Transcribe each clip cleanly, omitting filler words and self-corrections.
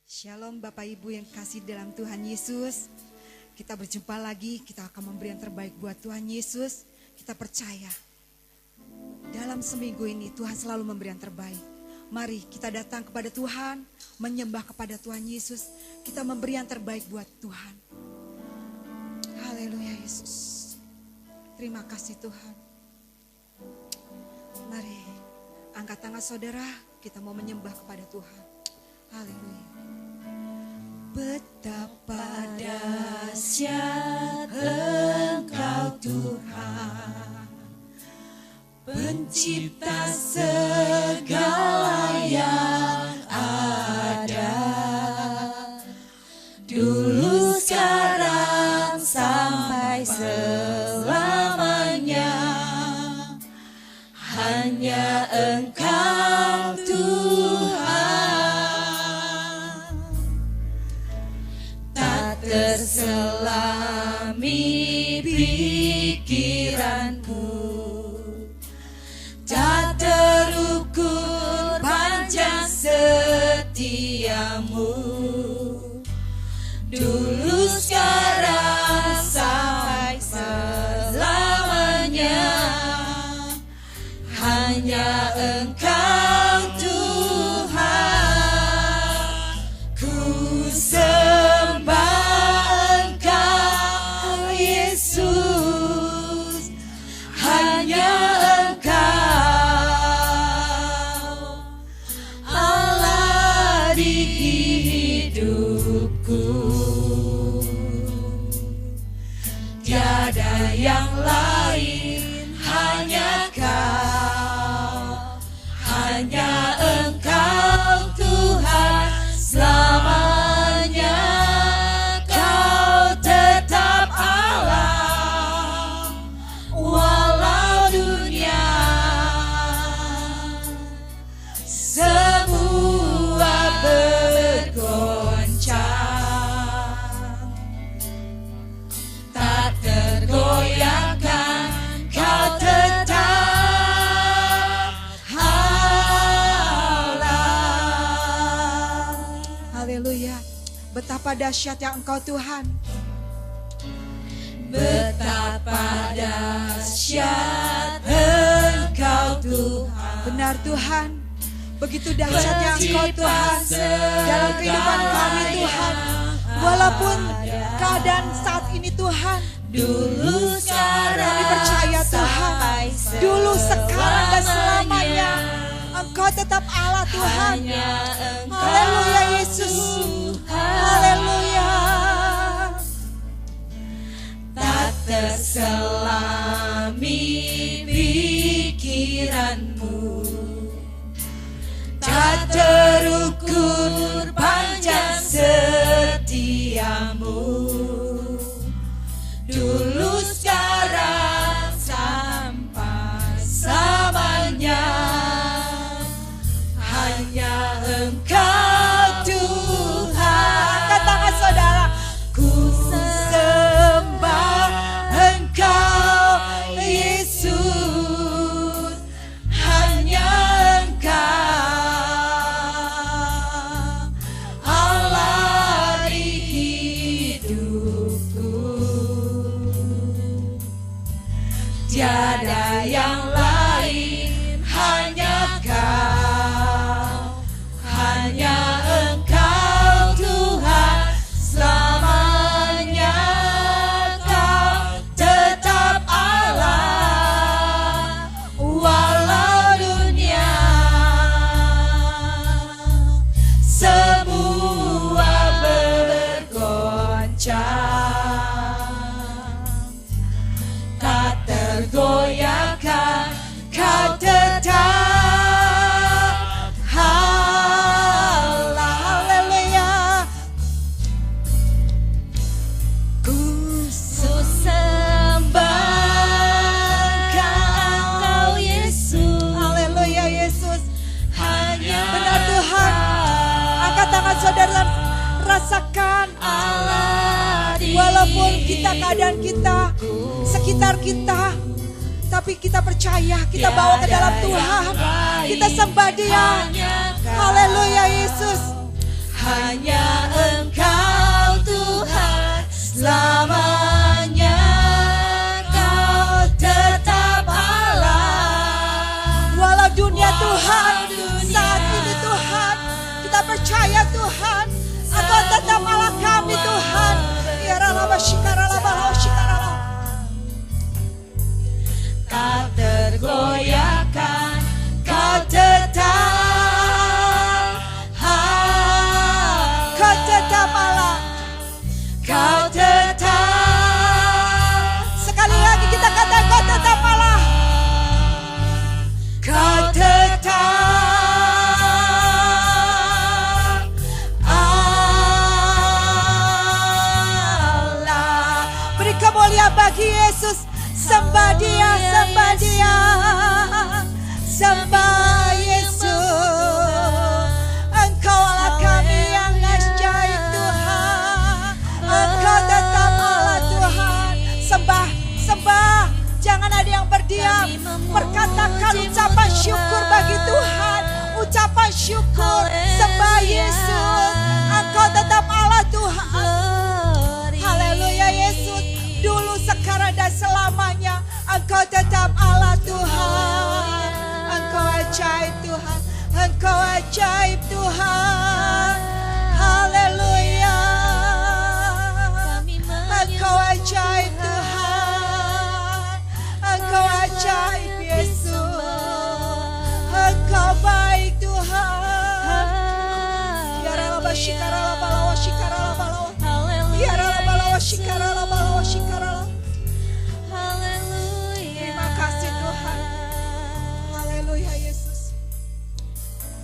Shalom Bapak Ibu yang kasih dalam Tuhan Yesus. Kita berjumpa lagi, kita akan memberi yang terbaik buat Tuhan Yesus. Kita percaya dalam seminggu ini Tuhan selalu memberi yang terbaik. Mari kita datang kepada Tuhan, menyembah kepada Tuhan Yesus. Kita memberi yang terbaik buat Tuhan. Haleluya Yesus. Terima kasih Tuhan. Mari angkat tangan saudara, kita mau menyembah kepada Tuhan. Haleluya. Betapa dahsyat Engkau Tuhan, Pencipta segala yang ada, dulu sekarang sampai selamanya. Hanya Engkau Tuhan, tak terselami pikiranku, tak terukur panjang setiamu, dulu sekarang sampai selamanya. Hanya Engkau Tuhan, ku sembah Engkau Yesus. Hanya Engkau Allah di hidupku, tiada yang lain, hanya Kau. Hanya Engkau Tuhan selamanya. Kau tetap Allah walau dunia semua bergoncang, tak tergoyahkan. Kau tetap betapa dahsyatnya Engkau Tuhan. Betapa dahsyat Engkau Tuhan. Benar Tuhan, begitu dahsyatnya Engkau Tuhan dalam kehidupan kami Tuhan. Walaupun keadaan saat ini Tuhan, dulu sekarang kami percaya Tuhan, dulu sekarang dan selamanya Engkau tetap Allah Tuhan. Haleluya Yesus. Haleluya. Tak terselami pikiranmu, tak terukur panjang setiamu, dulu sekarang sampai selamanya. Hanya Engkau Tuhan. Angkat tangan saudara. Ku sembah Engkau Yesus. Hanya Engkau Allah di hidupku, tiada yang lain, hanya Kau. Hanya Engkau Tuhan selamanya. Kau tetap Allah walau dunia semua bergoncang, tak tergoyahkan. Kau tetap saudara rasakan walaupun keadaan kita sekitar kita, tapi kita percaya, kita bawa ke dalam Tuhan, kita sembah Dia. Haleluya Yesus. Hanya Tuhan. Engkau tetap Allah kami Tuhan. Ya ralaba shikara laba shikara. Kau tergoyahkan, kau tetap Allah. Kau tetap. Sekali lagi kita katakan kau tetap Allah. Kau tetap Allah. Beri kemuliaan bagi Yesus. Sembah Dia, sembah Dia, sembah Yesus. Engkau Allah kami yang ajaib Tuhan. Engkau tetap Allah Tuhan. Sembah, sembah. Jangan ada yang berdiam. Perkatakan ucapan syukur bagi Tuhan. Ucapan syukur. Sembah Yesus. Engkau tetap Allah Tuhan. Haleluya Yesus. Dulu, sekarang, dan selamanya Engkau tetap Allah Tuhan. Engkau ajaib Tuhan. Engkau ajaib Tuhan. Haleluya. Engkau ajaib Tuhan. Engkau ajaib Yesus. Engkau baik Tuhan. Ya ralaba shikara laba lawa shikara laba lawa. Ya ralaba lawa shikara laba lawa shikara laba. Terima kasih Tuhan. Haleluya Yesus.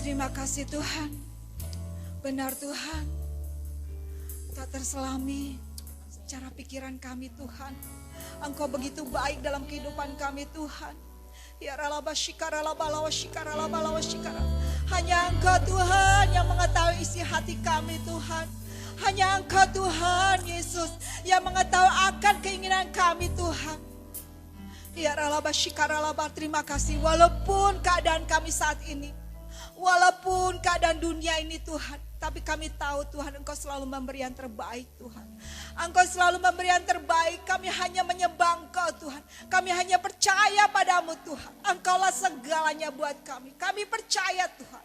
Terima kasih Tuhan. Benar Tuhan. Tak terselami secara pikiran kami Tuhan. Engkau begitu baik dalam kehidupan kami Tuhan. Ya ralaba shikara laba lawa shikara laba lawa shikara. Hanya Engkau Tuhan yang mengetahui isi hati kami Tuhan. Hanya Engkau Tuhan Yesus yang mengetahui akan keinginan kami Tuhan. Ya ralaba shikara laba, terima kasih. Walaupun keadaan kami saat ini, walaupun keadaan dunia ini Tuhan, tapi kami tahu Tuhan Engkau selalu memberi yang terbaik Tuhan. Engkau selalu memberi yang terbaik. Kami hanya menyembah Engkau Tuhan. Kami hanya percaya padamu Tuhan. Engkaulah segalanya buat kami. Kami percaya Tuhan.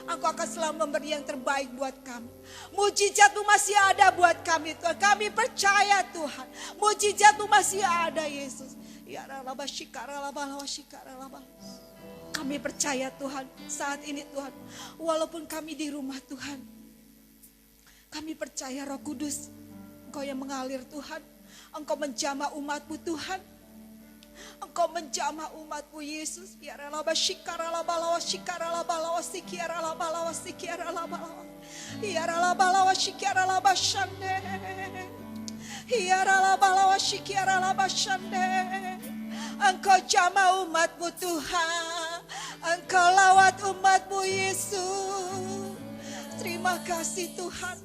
Engkau akan selalu memberi yang terbaik buat kami. Mujizat-Mu masih ada buat kami Tuhan. Kami percaya Tuhan. Mujizat-Mu masih ada Yesus. Ya ralaba shikara laba lawa shikara laba. Kami percaya Tuhan saat ini Tuhan. Walaupun kami di rumah Tuhan. Kami percaya Roh Kudus. Engkau yang mengalir Tuhan. Engkau menjamah umat-Mu Tuhan. Engkau menjamah umat-Mu Yesus. Ya ralaba shikara laba lawa shikara laba lawa sikiara laba lawa sikiara laba lawa. Ya ralaba lawa shikara laba shande. Ya ralaba lawa shikiara laba shande. Engkau jamah umat-Mu Tuhan. Engkau lawat umat-Mu Yesus. Terima kasih Tuhan.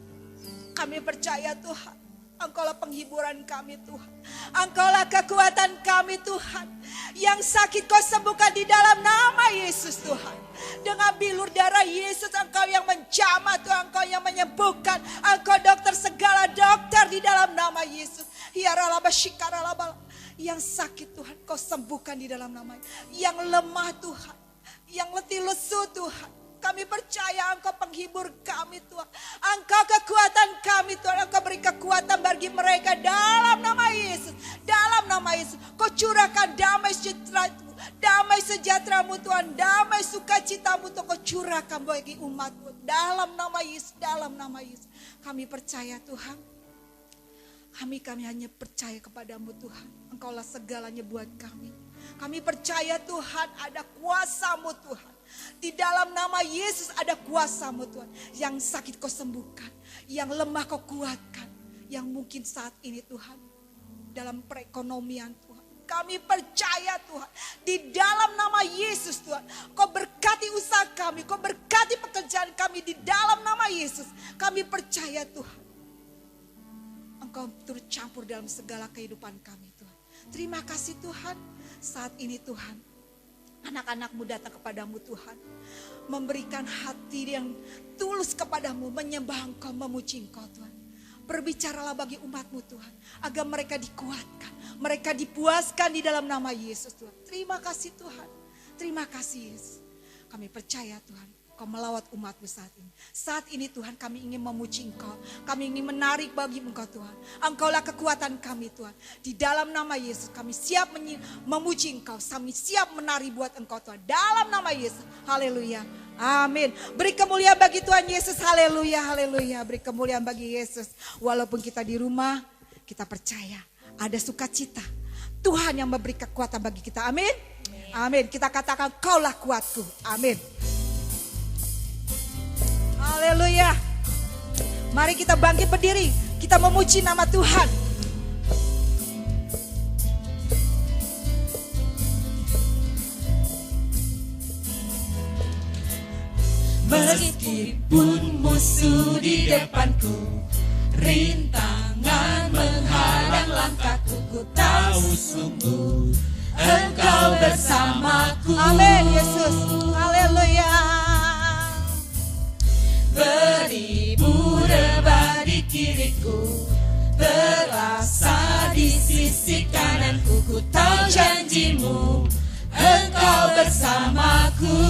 Kami percaya Tuhan. Engkaulah penghiburan kami Tuhan. Engkaulah kekuatan kami Tuhan. Yang sakit Kau sembuhkan di dalam nama Yesus Tuhan. Dengan bilur darah Yesus Engkau yang menjamah Tuhan. Engkau yang menyembuhkan. Engkau dokter segala dokter di dalam nama Yesus. Ya ralaba shikara laba. Yang sakit Tuhan Kau sembuhkan di dalam nama. Yang lemah Tuhan. Yang letih lesu Tuhan. Kami percaya Engkau penghibur kami Tuhan. Engkau kekuatan kami Tuhan. Engkau beri kekuatan bagi mereka dalam nama Yesus. Dalam nama Yesus. Kau curahkan damai sejahtera-Mu. Damai sejahtera-Mu Tuhan. Damai sukacita-Mu Tuhan. Kau curahkan bagi umat-Mu. Dalam nama Yesus. Dalam nama Yesus. Kami percaya Tuhan. Kami hanya percaya kepadamu Tuhan. Engkaulah segalanya buat kami. Kami percaya Tuhan ada kuasa-Mu Tuhan. Di dalam nama Yesus ada kuasa-Mu Tuhan. Yang sakit Kau sembuhkan. Yang lemah Kau kuatkan. Yang mungkin saat ini Tuhan. Dalam perekonomian Tuhan. Kami percaya Tuhan. Di dalam nama Yesus Tuhan. Kau berkati usaha kami. Kau berkati pekerjaan kami. Di dalam nama Yesus. Kami percaya Tuhan. Engkau turut campur dalam segala kehidupan kami Tuhan. Terima kasih Tuhan. Saat ini Tuhan. Anak-anak-Mu datang kepadamu Tuhan. Memberikan hati yang tulus kepadamu. Menyembah Engkau, memuji Engkau Tuhan. Berbicaralah bagi umat-Mu Tuhan. Agar mereka dikuatkan. Mereka dipuaskan di dalam nama Yesus Tuhan. Terima kasih Tuhan. Terima kasih Yesus. Kami percaya Tuhan. Kau melawat umat-Mu saat ini. Saat ini Tuhan kami ingin memuji Engkau. Kami ingin menarik bagi Engkau Tuhan. Engkaulah kekuatan kami Tuhan. Di dalam nama Yesus kami siap memuji Engkau. Kami siap menari buat Engkau Tuhan. Dalam nama Yesus. Haleluya. Amin. Beri kemuliaan bagi Tuhan Yesus. Haleluya. Haleluya. Beri kemuliaan bagi Yesus. Walaupun kita di rumah, kita percaya ada sukacita. Tuhan yang memberi kekuatan bagi kita. Amin. Amin. Kita katakan Kaulah kuatku. Amin. Haleluya. Mari kita bangkit berdiri. Kita memuji nama Tuhan. Meskipun musuh di depanku, rintangan menghadang langkahku, ku tahu sungguh Engkau bersamaku. Amin Yesus. Haleluya. Beribu rebah di kiriku, berasa di sisi kananku, ku tahu janji-Mu, Engkau bersamaku.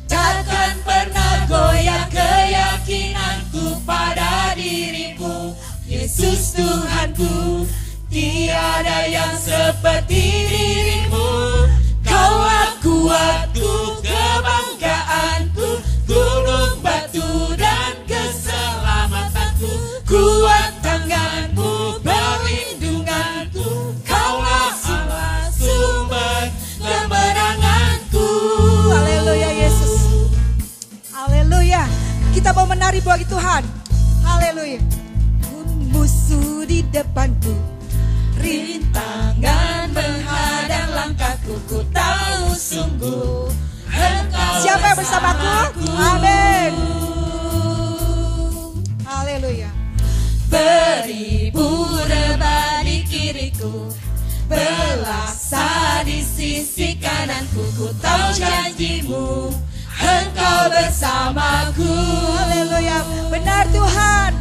Takkan pernah goyah keyakinanku pada diri-Mu, Yesus Tuhanku. Tiada yang seperti diri-Mu. Kaulah kuatku, kebanggaanku, gunung batu dan keselamatanku. Kuat tangan-Mu, perlindunganku. Kaulah Allah, sumber kemenanganku. Haleluya Yesus. Haleluya. Kita mau menari bagi Tuhan. Haleluya. Musuh di depanku, rintangan menghadang langkahku, ku tahu sungguh Engkau siapa yang bersamaku? Amin. Haleluya. Beribu rebah di kiriku, belasa di sisi kananku, ku tahu janji-Mu, Engkau bersamaku. Haleluya. Benar Tuhan.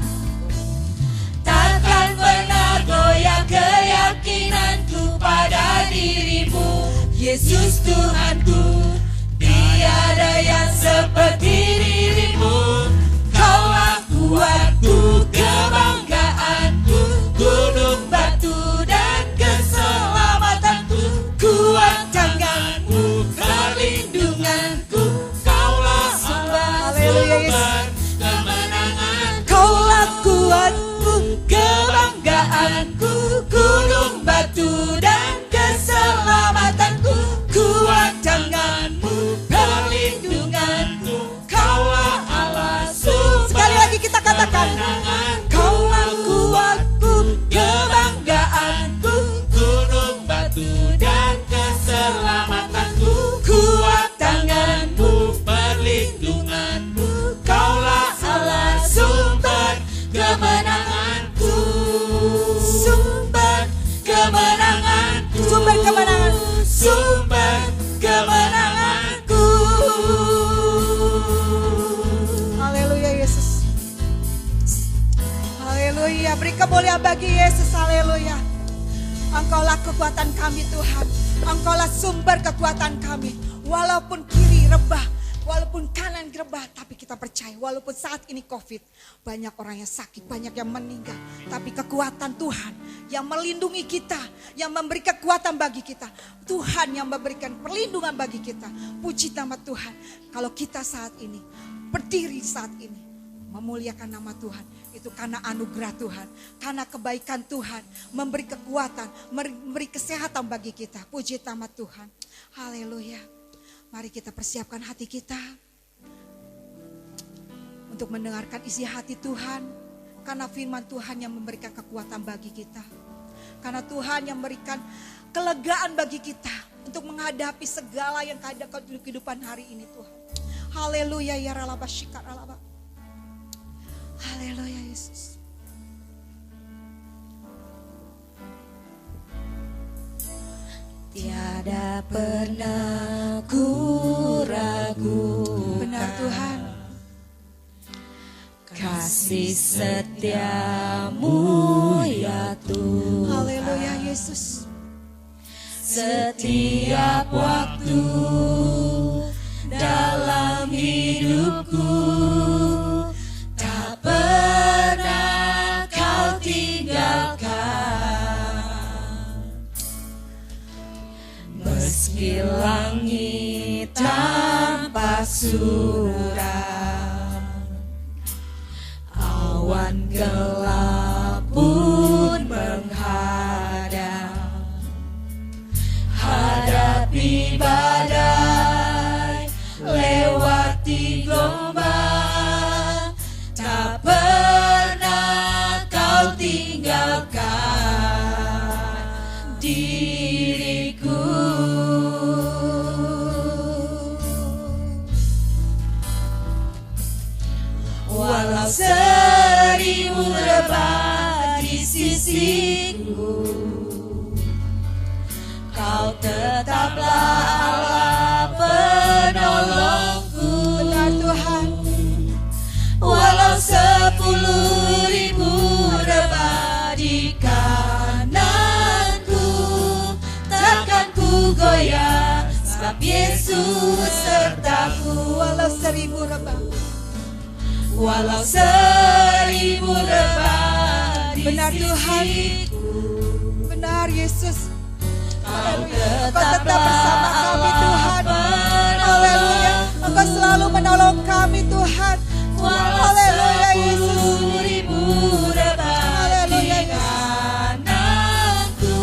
Takkan pernah goyah keyakinanku pada diri-Mu, Yesus Tuhanku. Tiada yang seperti diri-Mu. Kaulah kuatku, kebanggaanku, gunung batu dan keselamatanku. Kuat tangan-Mu, perlindunganku. Kaulah sumber kemenangan. Kaulah kuatku, kebanggaanku, gunung batu dan keselamatanku. Kuat tangan-Mu, perlindunganku. Kaulah Allah, sumber Sekali lagi kita katakan. Kaulah kuatku, kebanggaanku, gunung batu dan keselamatanku. Kuat tangan-Mu, perlindunganmu. Kaulah Allah, sumber kemenanganku. Sumber kemenanganku. Sumber kemenangan. Sumber kemenanganku. Haleluya Yesus. Haleluya. Beri kemuliaan bagi Yesus. Haleluya. Engkaulah kekuatan kami Tuhan. Engkaulah sumber kekuatan kami. Walaupun kiri rebah, walaupun kanan rebah, tapi kita percaya walaupun saat ini COVID, banyak orang yang sakit, banyak yang meninggal. Tapi kekuatan Tuhan yang melindungi kita, yang memberi kekuatan bagi kita. Tuhan yang memberikan perlindungan bagi kita. Puji nama Tuhan. Kalau kita saat ini, berdiri saat ini, memuliakan nama Tuhan. Itu karena anugerah Tuhan, karena kebaikan Tuhan, memberi kekuatan, memberi kesehatan bagi kita. Puji nama Tuhan. Haleluya. Mari kita persiapkan hati kita untuk mendengarkan isi hati Tuhan. Karena firman Tuhan yang memberikan kekuatan bagi kita. Karena Tuhan yang memberikan kelegaan bagi kita untuk menghadapi segala yang ada di kehidupan hari ini Tuhan. Haleluya ya ralaba syikar ralaba. Haleluya Yesus. Tiada pernah ku ragu. Benar Tuhan. Kasih setiamu ya Tuhan. Haleluya Yesus. setiap waktu dalam hidupku. Tak pernah kau tinggalkan. Meski langit tanpa surat, awan gelap pun menghadap, hadapi badai, lewati gelombang, tak pernah kau tinggalkan diriku. Walau seribu rebah di sisiku, kau tetaplah Allah penolongku. Benar Tuhan. Walau 10.000 rebah di kananku, takkan ku goyah, sebab Yesus sertaku. Walau 1000 rebah. Walau 1000 rebah di Benar Tuhan. sisiku, Benar Yesus. kau Engkau tetap bersama kami Allah Tuhan. Haleluya. Engkau selalu menolong kami Tuhan. Walau Haleluya Yesus. 10.000 rebah Haleluya, di Yesus. kananku,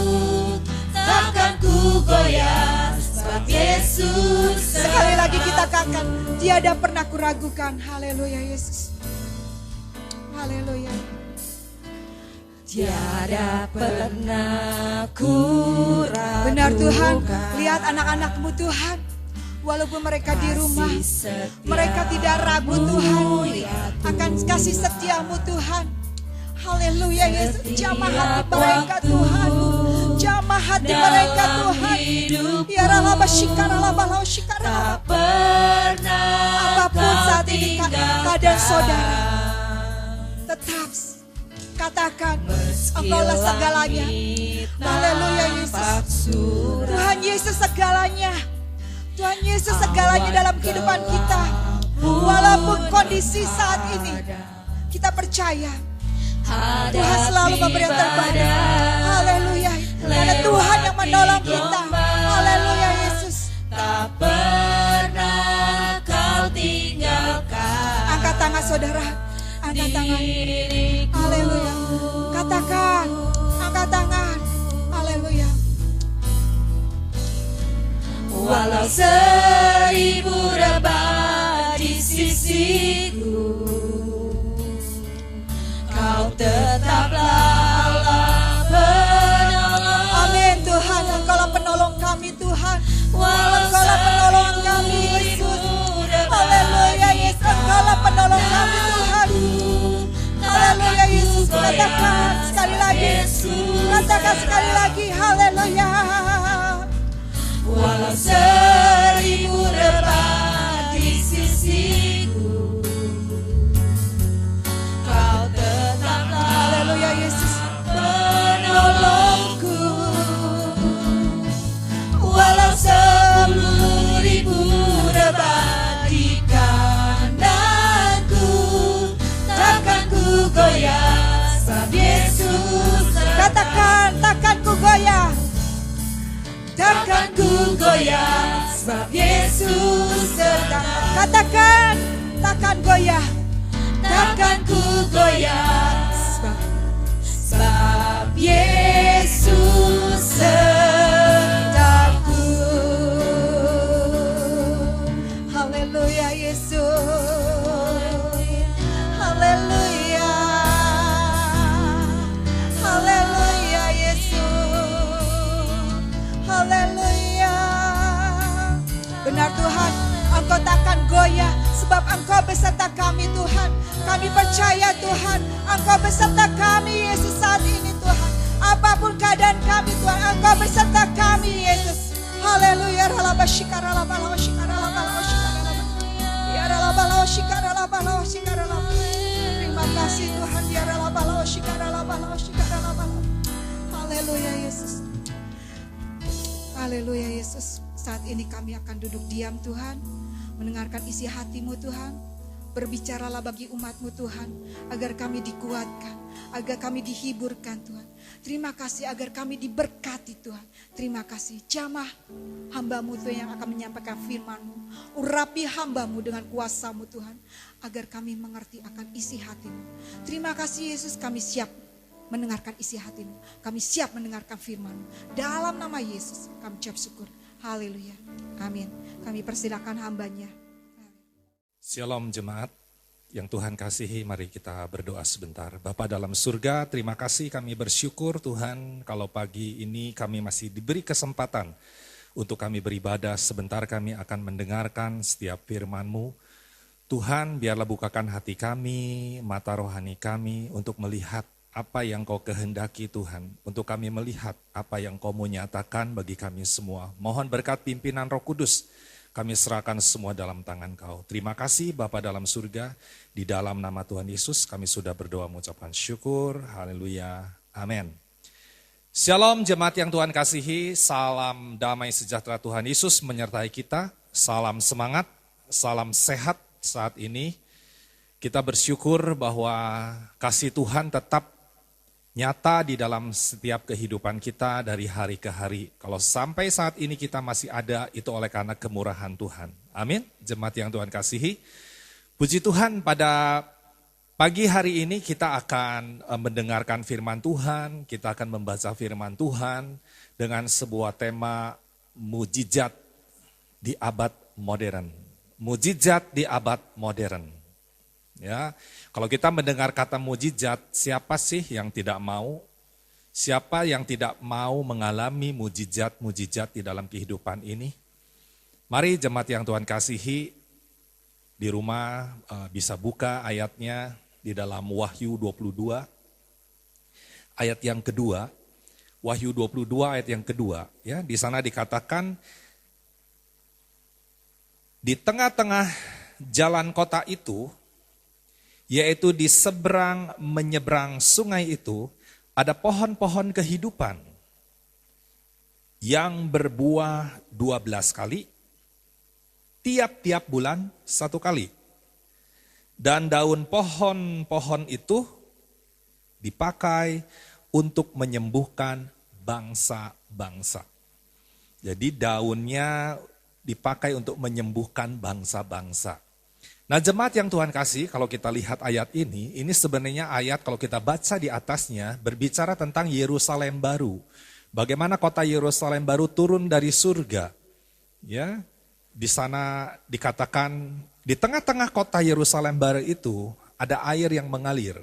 takkan ku goyah, sebab Yesus Sekali lagi kita sertaku. katakan, tiada pernah kuragukan. Haleluya Yesus. Haleluya. Tiada pernah ku ragukan. Benar Tuhan, lihat anak-anak-Mu Tuhan. Walaupun mereka di rumah, mereka tidak ragu Tuhan akan kasih setia-Mu Tuhan. Haleluya Yesus, jamah hati mereka Tuhan. Jamah hati mereka Tuhan. Ya ralaba shikara laba lau shikara laba. Tak pernah Apapun saat kau ini tinggalkan. keadaan saudara, tetap katakan Engkaulah segalanya. Haleluya Yesus. Tuhan Yesus segalanya. Tuhan Yesus segalanya dalam kehidupan kita. Walaupun kondisi saat ini, kita percaya Tuhan selalu memberi yang terbaik. Haleluya. Karena Tuhan yang menolong kita. Haleluya Yesus. Tak pernah kau tinggalkan. Angkat tangan saudara. Angkat tangan. diriku. Haleluya. Katakan. Angkat tangan. Haleluya. Walau 1000 rebah di sisiku, kau tetaplah Allah penolong. Amin Tuhan. Engkaulah penolong kami Tuhan. Engkaulah penolong kami Yesus. Haleluya Yesus. Engkaulah penolong kami Tuhan. Haleluya Yesus. Katakan sekali lagi. Katakan sekali lagi. Haleluya. Walau 1000 rebah di sisiku, kau tetaplah Haleluya Yesus. penolongku. Walau 10.000 rebah di kananku, takkan ku goyah, sebab Yesus Katakan, takkan ku goyah. takkan ku goyah, sebab Yesus sertaku. Katakan, takkan goyah. Takkan ku goyah, sebab Yesus sertaku. Haleluya Yesus. Haleluya. Haleluya Yesus. Haleluya. Benar Tuhan, Engkau takkan goyah sebab Engkau beserta kami Tuhan. Kami percaya Tuhan, Engkau beserta kami Yesus saat ini Tuhan. Apapun keadaan kami Tuhan, Engkau beserta kami Yesus. Haleluya. Ralaba shikara laba lawa shikara laba lawa shikara laba. Ya ralaba lawa shikara laba lawa shikara laba. Terima kasih Tuhan. Ya ralaba lawa shikara laba lawa shikara laba. Haleluya Yesus. Haleluya Yesus. Saat ini kami akan duduk diam Tuhan, mendengarkan isi hati-Mu Tuhan. Berbicaralah bagi umat-Mu Tuhan, agar kami dikuatkan, agar kami dihiburkan Tuhan. Terima kasih agar kami diberkati Tuhan. Terima kasih jamah hamba-Mu Tuhan yang akan menyampaikan firman-Mu. Urapi hamba-Mu dengan kuasa-Mu Tuhan, agar kami mengerti akan isi hati-Mu. Terima kasih Yesus, kami siap mendengarkan isi hati-Mu. Kami siap mendengarkan firman-Mu. Dalam nama Yesus kami ucap syukur. Haleluya. Amin. Kami persilakan hambanya. Shalom jemaat yang Tuhan kasihi, mari kita berdoa sebentar. Bapa dalam surga, terima kasih, kami bersyukur Tuhan kalau pagi ini kami masih diberi kesempatan untuk kami beribadah. Sebentar kami akan mendengarkan setiap firman-Mu. Tuhan, biarlah bukakan hati kami, mata rohani kami untuk melihat apa yang Kau kehendaki Tuhan. Untuk kami melihat apa yang Kau mau nyatakan bagi kami semua. Mohon berkat pimpinan Roh Kudus. Kami serahkan semua dalam tangan Kau. Terima kasih Bapa dalam surga. Di dalam nama Tuhan Yesus kami sudah berdoa mengucapkan syukur. Haleluya. Amin. Shalom jemaat yang Tuhan kasihi. Salam damai sejahtera Tuhan Yesus menyertai kita. Salam semangat, salam sehat saat ini. Kita bersyukur bahwa kasih Tuhan tetap nyata di dalam setiap kehidupan kita dari hari ke hari. Kalau sampai saat ini kita masih ada, itu oleh karena kemurahan Tuhan. Amin. Jemaat yang Tuhan kasihi. Puji Tuhan, pada pagi hari ini kita akan mendengarkan firman Tuhan. Kita akan membaca firman Tuhan dengan sebuah tema mujizat di abad modern. Mujizat di abad modern. Ya, kalau kita mendengar kata mujizat, siapa sih yang tidak mau? Siapa yang tidak mau mengalami mujizat-mujizat di dalam kehidupan ini? Mari jemaat yang Tuhan kasihi, di rumah bisa buka ayatnya di dalam Wahyu 22, ayat yang kedua. Wahyu 22 ayat yang kedua. Ya, di sana dikatakan, di tengah-tengah jalan kota itu, yaitu di seberang menyeberang sungai itu, ada pohon-pohon kehidupan yang berbuah 12 kali, tiap-tiap bulan 1 kali. Dan daun pohon-pohon itu dipakai untuk menyembuhkan bangsa-bangsa. Jadi daunnya dipakai untuk menyembuhkan bangsa-bangsa. Nah jemaat yang Tuhan kasih, kalau kita lihat ayat ini sebenarnya ayat kalau kita baca di atasnya berbicara tentang Yerusalem baru. Bagaimana kota Yerusalem baru turun dari surga. Ya, di sana dikatakan di tengah-tengah kota Yerusalem baru itu ada air yang mengalir.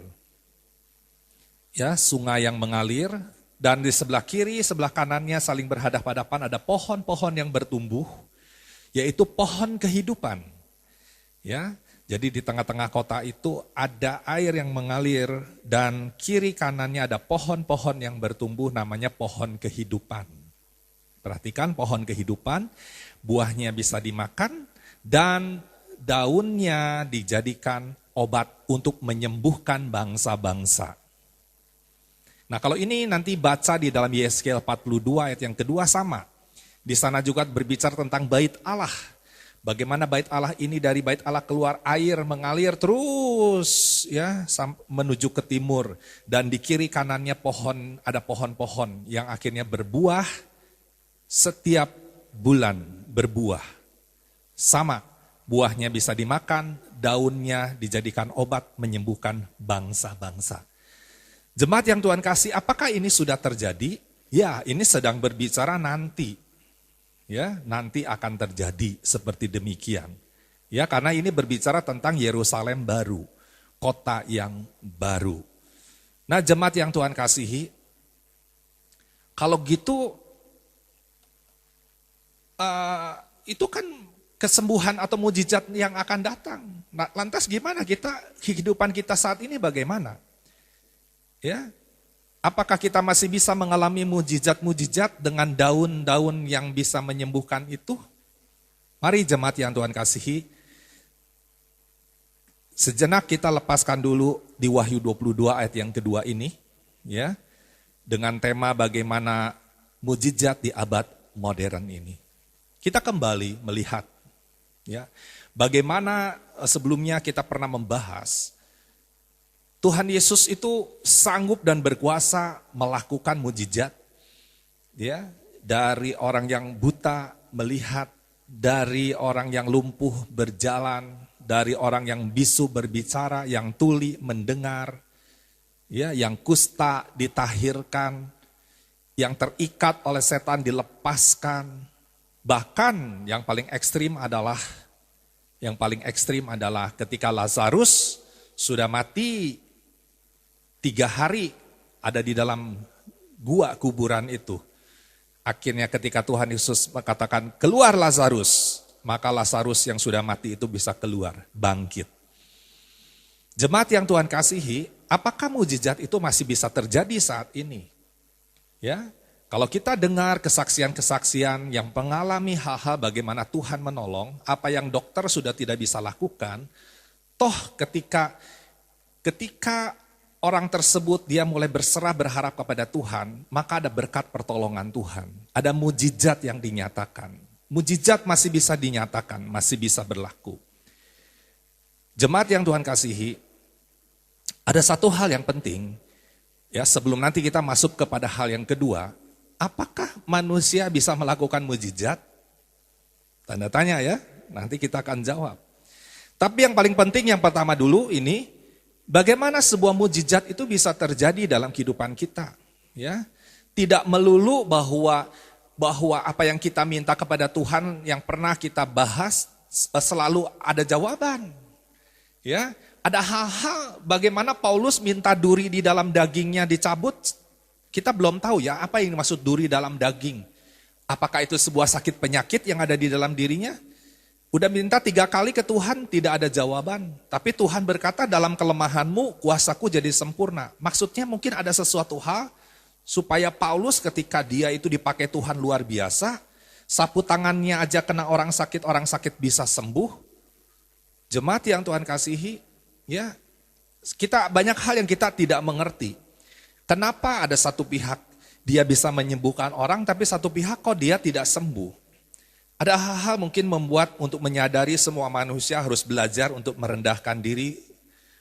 Ya, sungai yang mengalir dan di sebelah kiri, sebelah kanannya saling berhadapan-hadapan ada pohon-pohon yang bertumbuh, yaitu pohon kehidupan. Ya, jadi di tengah-tengah kota itu ada air yang mengalir dan kiri kanannya ada pohon-pohon yang bertumbuh namanya pohon kehidupan. Perhatikan pohon kehidupan, buahnya bisa dimakan dan daunnya dijadikan obat untuk menyembuhkan bangsa-bangsa. Nah kalau ini nanti baca di dalam Yesaya 42 ayat yang kedua sama. Di sana juga berbicara tentang bait Allah. Bagaimana bait Allah ini dari bait Allah keluar air mengalir terus ya menuju ke timur. Dan di kiri kanannya pohon, ada pohon-pohon yang akhirnya berbuah setiap bulan berbuah. Sama, buahnya bisa dimakan, daunnya dijadikan obat menyembuhkan bangsa-bangsa. Jemaat yang Tuhan kasih, apakah ini sudah terjadi? Ya, ini sedang berbicara nanti. Ya, nanti akan terjadi seperti demikian. Ya, karena ini berbicara tentang Yerusalem baru, kota yang baru. Nah, jemaat yang Tuhan kasihi, kalau gitu itu kan kesembuhan atau mujizat yang akan datang. Nah, lantas gimana kehidupan kita saat ini bagaimana? Ya. Apakah kita masih bisa mengalami mujizat-mujizat dengan daun-daun yang bisa menyembuhkan itu? Mari jemaat yang Tuhan kasihi, sejenak kita lepaskan dulu di Wahyu 22 ayat yang kedua ini, ya, dengan tema bagaimana mujizat di abad modern ini. Kita kembali melihat ya, bagaimana sebelumnya kita pernah membahas Tuhan Yesus itu sanggup dan berkuasa melakukan mujizat ya, dari orang yang buta melihat, dari orang yang lumpuh berjalan, dari orang yang bisu berbicara, yang tuli mendengar, ya, yang kusta ditahirkan, yang terikat oleh setan dilepaskan. Bahkan yang paling ekstrim adalah ketika Lazarus sudah mati 3 hari ada di dalam gua kuburan itu. Akhirnya ketika Tuhan Yesus mengatakan keluar Lazarus, maka Lazarus yang sudah mati itu bisa keluar, bangkit. Jemaat yang Tuhan kasihi, apakah mujizat itu masih bisa terjadi saat ini? Ya, kalau kita dengar kesaksian-kesaksian yang mengalami hal-hal bagaimana Tuhan menolong, apa yang dokter sudah tidak bisa lakukan, toh ketika orang tersebut dia mulai berserah berharap kepada Tuhan, maka ada berkat pertolongan Tuhan, ada mujizat yang dinyatakan. Mujizat masih bisa dinyatakan, masih bisa berlaku. Jemaat yang Tuhan kasihi, ada satu hal yang penting, ya sebelum nanti kita masuk kepada hal yang kedua, apakah manusia bisa melakukan mujizat? Tanda tanya ya, nanti kita akan jawab. Tapi yang paling penting yang pertama dulu ini, bagaimana sebuah mujizat itu bisa terjadi dalam kehidupan kita? Ya, tidak melulu bahwa apa yang kita minta kepada Tuhan yang pernah kita bahas selalu ada jawaban. Ya, ada hal-hal bagaimana Paulus minta duri di dalam dagingnya dicabut. Kita belum tahu ya apa yang dimaksud duri dalam daging. Apakah itu sebuah sakit penyakit yang ada di dalam dirinya? Udah minta 3 kali ke Tuhan tidak ada jawaban. Tapi Tuhan berkata dalam kelemahanmu kuasaku jadi sempurna. Maksudnya mungkin ada sesuatu hal supaya Paulus ketika dia itu dipakai Tuhan luar biasa. Sapu tangannya aja kena orang sakit bisa sembuh. Jemaat yang Tuhan kasihi, ya kita banyak hal yang kita tidak mengerti. Kenapa ada satu pihak dia bisa menyembuhkan orang, tapi satu pihak kok dia tidak sembuh. Ada hal-hal mungkin membuat untuk menyadari semua manusia harus belajar untuk merendahkan diri,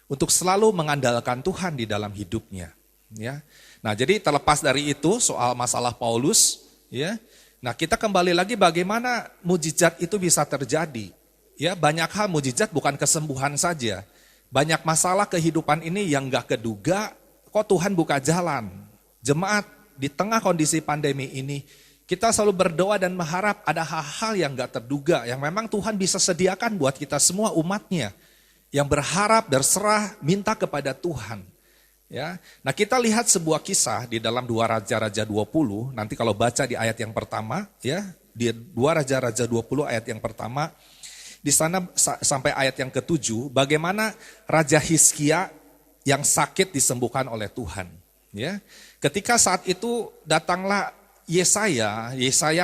untuk selalu mengandalkan Tuhan di dalam hidupnya. Ya, nah jadi terlepas dari itu soal masalah Paulus, ya. Nah kita kembali lagi bagaimana mujizat itu bisa terjadi. Ya banyak hal mujizat bukan kesembuhan saja, banyak masalah kehidupan ini yang gak keduga. Kok Tuhan buka jalan? Jemaat di tengah kondisi pandemi ini, kita selalu berdoa dan mengharap ada hal-hal yang gak terduga, yang memang Tuhan bisa sediakan buat kita semua umatnya, yang berharap, berserah, minta kepada Tuhan. Ya, nah kita lihat sebuah kisah di dalam 2 Raja-Raja 20, nanti kalau baca di ayat yang pertama, ya di 2 Raja-Raja 20 ayat yang pertama, di sana sampai ayat yang ke-7, bagaimana Raja Hizkia yang sakit disembuhkan oleh Tuhan. Ya, ketika saat itu datanglah Yesaya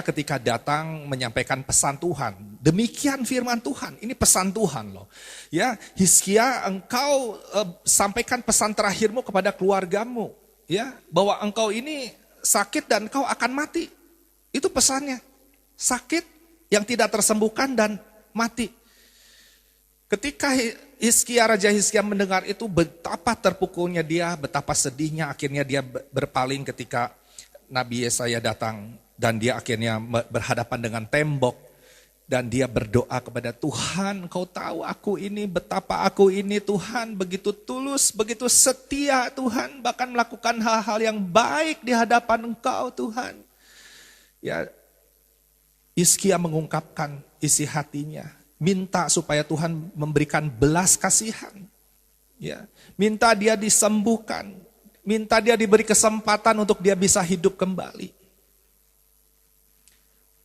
ketika datang menyampaikan pesan Tuhan. Demikian firman Tuhan, ini pesan Tuhan loh. Ya, Hizkia engkau sampaikan pesan terakhirmu kepada keluargamu. Ya, bahwa engkau ini sakit dan engkau akan mati. Itu pesannya. Sakit yang tidak tersembuhkan dan mati. Ketika Raja Hizkia mendengar itu, betapa terpukulnya dia, betapa sedihnya, akhirnya dia berpaling ketika Nabi Yesaya datang. Dan dia akhirnya berhadapan dengan tembok. Dan dia berdoa kepada Tuhan, Engkau tahu aku ini, betapa aku ini Tuhan, begitu tulus, begitu setia Tuhan, bahkan melakukan hal-hal yang baik di hadapan Engkau Tuhan. Ya, Hizkia mengungkapkan isi hatinya. Minta supaya Tuhan memberikan belas kasihan. Ya, minta dia disembuhkan. Minta dia diberi kesempatan untuk dia bisa hidup kembali.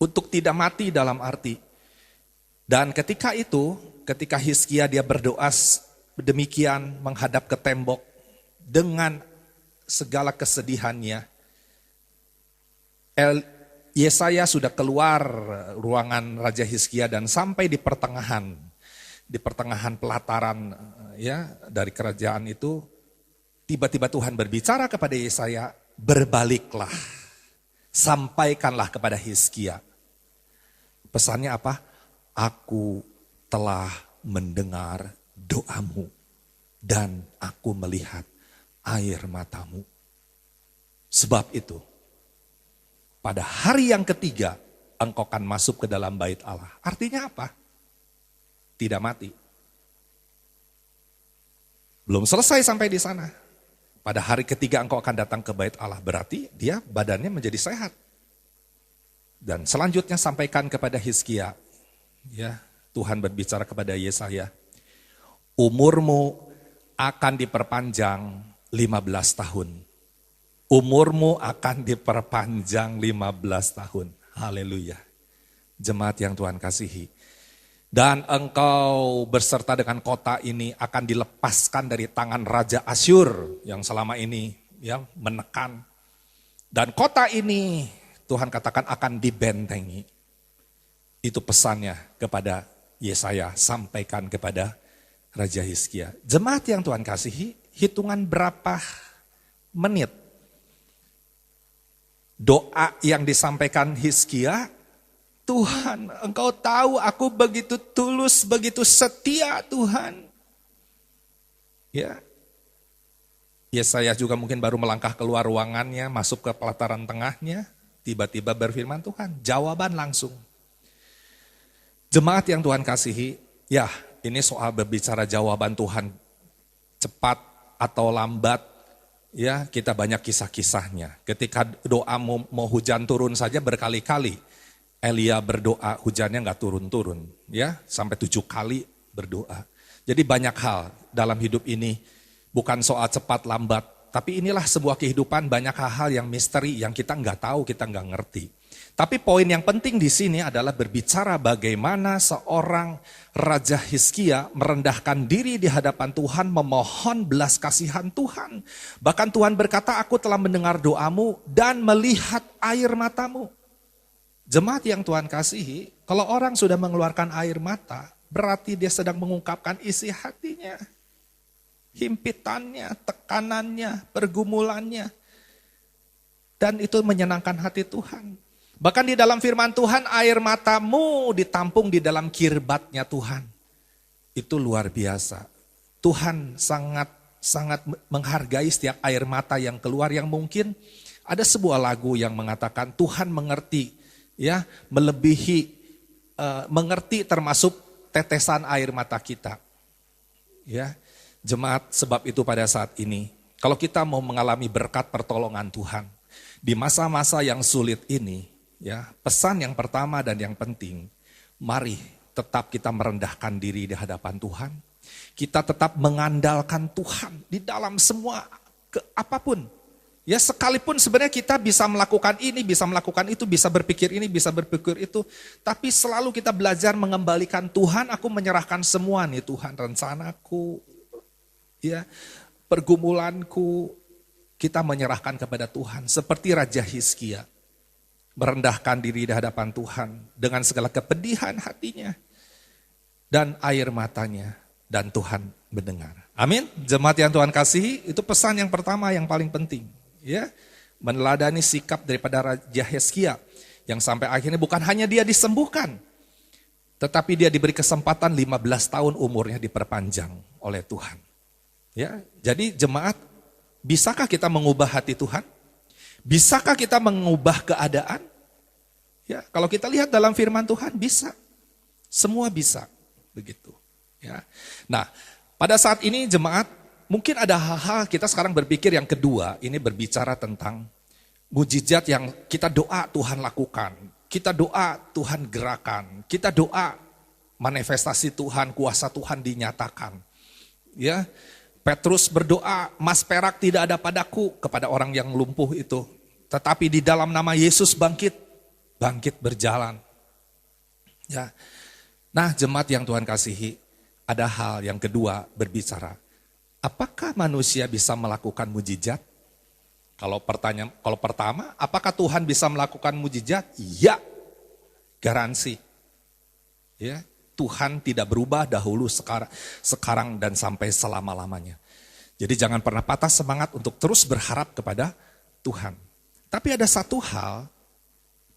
Untuk tidak mati dalam arti. Dan ketika itu, ketika Hizkia dia berdoa demikian menghadap ke tembok. Dengan segala kesedihannya. Yesaya sudah keluar ruangan Raja Hizkia dan sampai di pertengahan pelataran ya dari kerajaan itu, tiba-tiba Tuhan berbicara kepada Yesaya, berbaliklah. sampaikanlah kepada Hizkia. Pesannya apa? Aku telah mendengar doamu dan aku melihat air matamu. Sebab itu, pada hari yang ketiga, engkau akan masuk ke dalam bait Allah. Artinya apa? Tidak mati. Belum selesai sampai di sana. Pada hari ketiga engkau akan datang ke bait Allah. Berarti dia badannya menjadi sehat. Dan selanjutnya sampaikan kepada Hizkia. Ya, Tuhan berbicara kepada Yesaya. Umurmu akan diperpanjang 15 tahun. Umurmu akan diperpanjang 15 tahun. Haleluya. Jemaat yang Tuhan kasihi. Dan engkau berserta dengan kota ini akan dilepaskan dari tangan Raja Asyur yang selama ini ya menekan. Dan kota ini Tuhan katakan akan dibentengi. Itu pesannya kepada Yesaya, sampaikan kepada Raja Hizkia. Jemaat yang Tuhan kasihi, hitungan berapa menit doa yang disampaikan Hizkia, Tuhan, engkau tahu aku begitu tulus, begitu setia Tuhan. Ya, Yesaya juga mungkin baru melangkah keluar ruangannya, masuk ke pelataran tengahnya, tiba-tiba berfirman Tuhan, jawaban langsung. Jemaat yang Tuhan kasihi, ya ini soal berbicara jawaban Tuhan cepat atau lambat, ya kita banyak kisah-kisahnya. Ketika doa mau hujan turun saja berkali-kali, Elia berdoa hujannya nggak turun-turun, ya sampai 7 kali berdoa. Jadi banyak hal dalam hidup ini bukan soal cepat lambat, tapi inilah sebuah kehidupan banyak hal-hal yang misteri yang kita nggak tahu, kita nggak ngerti. Tapi poin yang penting di sini adalah berbicara bagaimana seorang Raja Hizkia merendahkan diri di hadapan Tuhan, memohon belas kasihan Tuhan. Bahkan Tuhan berkata, aku telah mendengar doamu dan melihat air matamu. Jemaat yang Tuhan kasihi, kalau orang sudah mengeluarkan air mata, berarti dia sedang mengungkapkan isi hatinya. Himpitannya, tekanannya, pergumulannya. Dan itu menyenangkan hati Tuhan. Bahkan di dalam firman Tuhan, air matamu ditampung di dalam kirbatnya Tuhan. Itu luar biasa. Tuhan sangat menghargai setiap air mata yang keluar, yang mungkin ada sebuah lagu yang mengatakan Tuhan mengerti, ya melebihi mengerti termasuk tetesan air mata kita. Ya, jemaat, sebab itu pada saat ini, kalau kita mau mengalami berkat pertolongan Tuhan di masa-masa yang sulit ini, ya, pesan yang pertama dan yang penting, mari tetap kita merendahkan diri di hadapan Tuhan. Kita tetap mengandalkan Tuhan di dalam semua apapun. Ya, sekalipun sebenarnya kita bisa melakukan ini, bisa melakukan itu, bisa berpikir ini, bisa berpikir itu. Tapi selalu kita belajar mengembalikan Tuhan, aku menyerahkan semua nih Tuhan, rencanaku, ya, pergumulanku, kita menyerahkan kepada Tuhan. Seperti Raja Hizkia, merendahkan diri di hadapan Tuhan dengan segala kepedihan hatinya dan air matanya, dan Tuhan mendengar. Amin. Jemaat yang Tuhan kasihi, itu pesan yang pertama yang paling penting. Ya, meneladani sikap daripada Raja Hizkia yang sampai akhirnya bukan hanya dia disembuhkan, tetapi dia diberi kesempatan 15 tahun umurnya diperpanjang oleh Tuhan. Ya, jadi jemaat, bisakah kita mengubah hati Tuhan? Bisakah kita mengubah keadaan? Ya, kalau kita lihat dalam firman Tuhan bisa. Semua bisa, begitu. Ya. Nah, pada saat ini jemaat, mungkin ada hal-hal kita sekarang berpikir yang kedua, ini berbicara tentang mujizat yang kita doa Tuhan lakukan. Kita doa Tuhan gerakan. Kita doa manifestasi Tuhan, kuasa Tuhan dinyatakan. Ya, Petrus berdoa, emas perak tidak ada padaku, kepada orang yang lumpuh itu. Tetapi di dalam nama Yesus bangkit berjalan. Ya. Nah, jemaat yang Tuhan kasihi, ada hal yang kedua berbicara. Apakah manusia bisa melakukan mujizat? Kalau pertama, apakah Tuhan bisa melakukan mujizat? Ya, garansi. Ya, Tuhan tidak berubah dahulu, sekarang dan sampai selama-lamanya. Jadi jangan pernah patah semangat untuk terus berharap kepada Tuhan. Tapi ada satu hal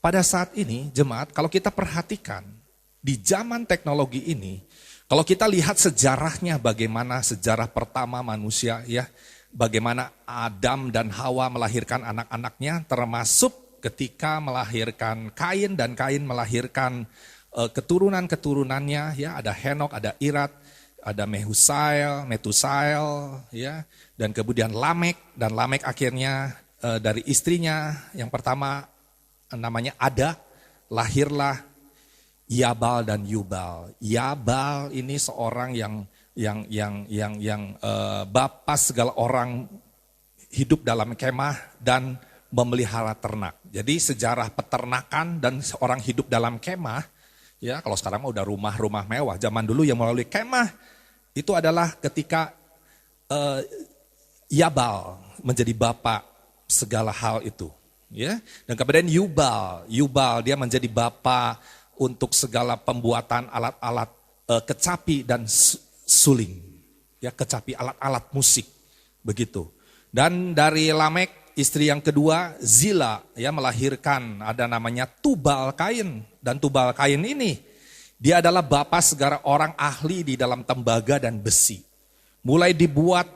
pada saat ini jemaat, kalau kita perhatikan di zaman teknologi ini, kalau kita lihat sejarahnya bagaimana sejarah pertama manusia ya, bagaimana Adam dan Hawa melahirkan anak-anaknya, termasuk ketika melahirkan Kain dan Kain melahirkan keturunan-keturunannya ya, ada Henok, ada Irad, ada Metusael ya, dan kemudian Lamek, dan Lamek akhirnya dari istrinya yang pertama namanya Ada, lahirlah Yabal dan Yubal. Yabal ini seorang yang bapak segala orang hidup dalam kemah dan memelihara ternak. Jadi sejarah peternakan dan seorang hidup dalam kemah, ya kalau sekarang udah rumah-rumah mewah, zaman dulu yang melalui kemah itu adalah ketika Yabal menjadi bapak segala hal itu. Ya, dan kemudian Yubal dia menjadi bapa untuk segala pembuatan alat-alat kecapi dan suling, ya kecapi alat-alat musik begitu. Dan dari Lamek istri yang kedua Zila ya melahirkan ada namanya Tubal Kain, dan Tubal Kain ini dia adalah bapa segala orang ahli di dalam tembaga dan besi. Mulai dibuat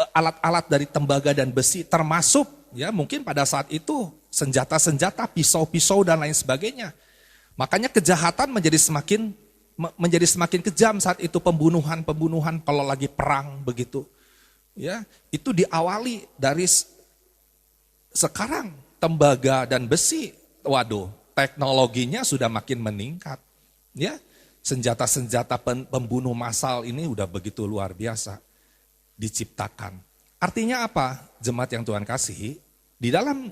alat-alat dari tembaga dan besi, termasuk ya mungkin pada saat itu senjata-senjata, pisau-pisau dan lain sebagainya. Makanya kejahatan menjadi semakin kejam saat itu, pembunuhan kalau lagi perang begitu. Ya, itu diawali dari sekarang tembaga dan besi. Waduh, teknologinya sudah makin meningkat. Ya, senjata-senjata pembunuh massal ini udah begitu luar biasa diciptakan. Artinya apa? Jemaat yang Tuhan kasihi, di dalam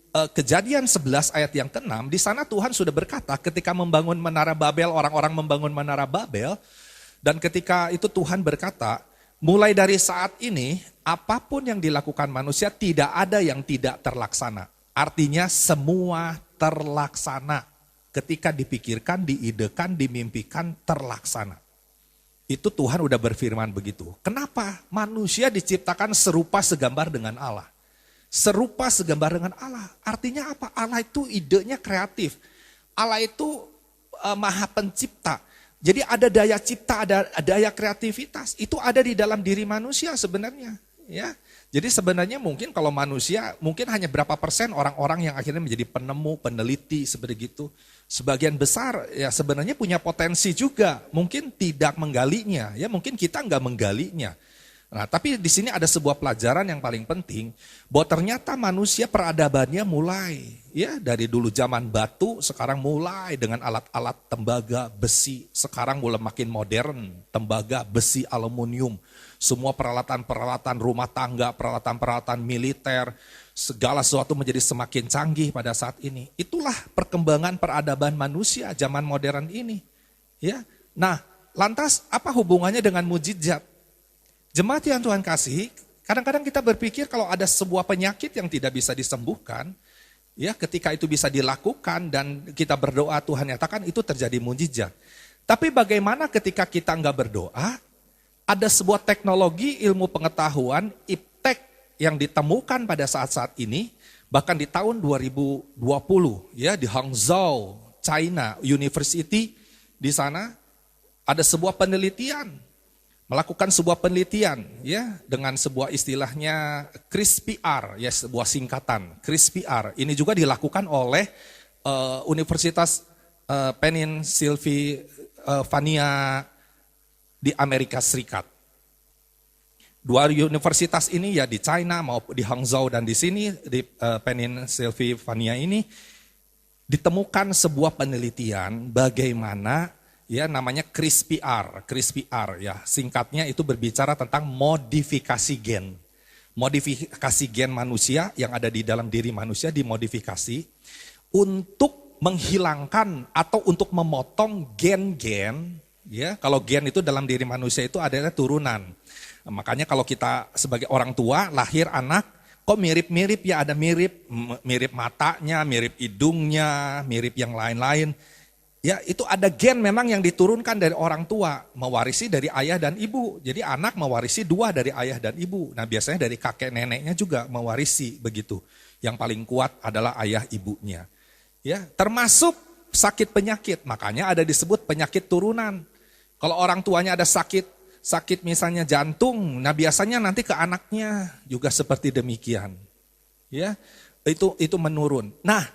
Kejadian 11 ayat yang ke-6, di sana Tuhan sudah berkata ketika membangun Menara Babel, orang-orang membangun Menara Babel, dan ketika itu Tuhan berkata, mulai dari saat ini, apapun yang dilakukan manusia tidak ada yang tidak terlaksana. Artinya semua terlaksana. Ketika dipikirkan, diidekan, dimimpikan, terlaksana. Itu Tuhan udah berfirman begitu. Kenapa? Manusia diciptakan serupa segambar dengan Allah. Serupa segambar dengan Allah. Artinya apa? Allah itu idenya kreatif. Allah itu maha pencipta. Jadi ada daya cipta, ada daya kreativitas. Itu ada di dalam diri manusia sebenarnya. Ya. Jadi sebenarnya mungkin kalau manusia, mungkin hanya berapa persen orang-orang yang akhirnya menjadi penemu, peneliti seperti itu. Sebagian besar ya sebenarnya punya potensi juga, mungkin tidak menggalinya, ya mungkin kita enggak menggalinya. Nah, tapi di sini ada sebuah pelajaran yang paling penting, bahwa ternyata manusia peradabannya mulai, ya dari dulu zaman batu, sekarang mulai dengan alat-alat tembaga, besi, sekarang mulai makin modern, tembaga, besi, aluminium, semua peralatan-peralatan rumah tangga, peralatan-peralatan militer, segala sesuatu menjadi semakin canggih pada saat ini. Itulah perkembangan peradaban manusia zaman modern ini. Ya, nah lantas apa hubungannya dengan mujizat? Jemaat yang Tuhan kasihi, kadang-kadang kita berpikir kalau ada sebuah penyakit yang tidak bisa disembuhkan, ya ketika itu bisa dilakukan dan kita berdoa Tuhan nyatakan itu terjadi mujizat. Tapi bagaimana ketika kita enggak berdoa, ada sebuah teknologi ilmu pengetahuan, iptek yang ditemukan pada saat-saat ini, bahkan di tahun 2020 ya di Hangzhou, China University, di sana ada sebuah penelitian. Melakukan sebuah penelitian ya dengan sebuah istilahnya CRISPR ya, sebuah singkatan CRISPR. Ini juga dilakukan oleh Universitas Pennsylvania di Amerika Serikat. Dua universitas ini ya di China maupun di Hangzhou dan di sini di Pennsylvania ini ditemukan sebuah penelitian bagaimana ya namanya CRISPR ya, singkatnya itu berbicara tentang modifikasi gen. Modifikasi gen manusia yang ada di dalam diri manusia dimodifikasi untuk menghilangkan atau untuk memotong gen-gen ya. Kalau gen itu dalam diri manusia itu adalah turunan. Nah, makanya kalau kita sebagai orang tua lahir anak kok mirip-mirip ya, ada mirip matanya, mirip hidungnya, mirip yang lain-lain. Ya itu ada gen memang yang diturunkan dari orang tua, mewarisi dari ayah dan ibu. Jadi anak mewarisi dua dari ayah dan ibu. Nah biasanya dari kakek neneknya juga mewarisi begitu. Yang paling kuat adalah ayah ibunya. Ya, termasuk sakit penyakit. Makanya ada disebut penyakit turunan. Kalau orang tuanya ada sakit misalnya jantung, nah biasanya nanti ke anaknya juga seperti demikian. Ya, itu menurun. Nah,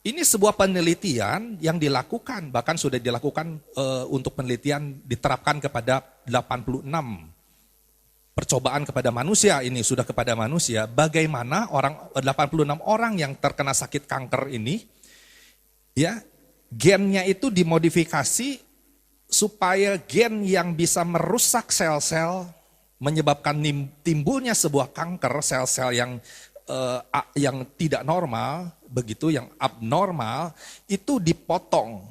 ini sebuah penelitian yang dilakukan, bahkan sudah dilakukan untuk penelitian diterapkan kepada 86 percobaan kepada manusia, ini sudah kepada manusia, bagaimana 86 orang yang terkena sakit kanker ini, ya, gennya itu dimodifikasi supaya gen yang bisa merusak sel-sel, menyebabkan timbulnya sebuah kanker, sel-sel yang tidak normal, begitu, yang abnormal, itu dipotong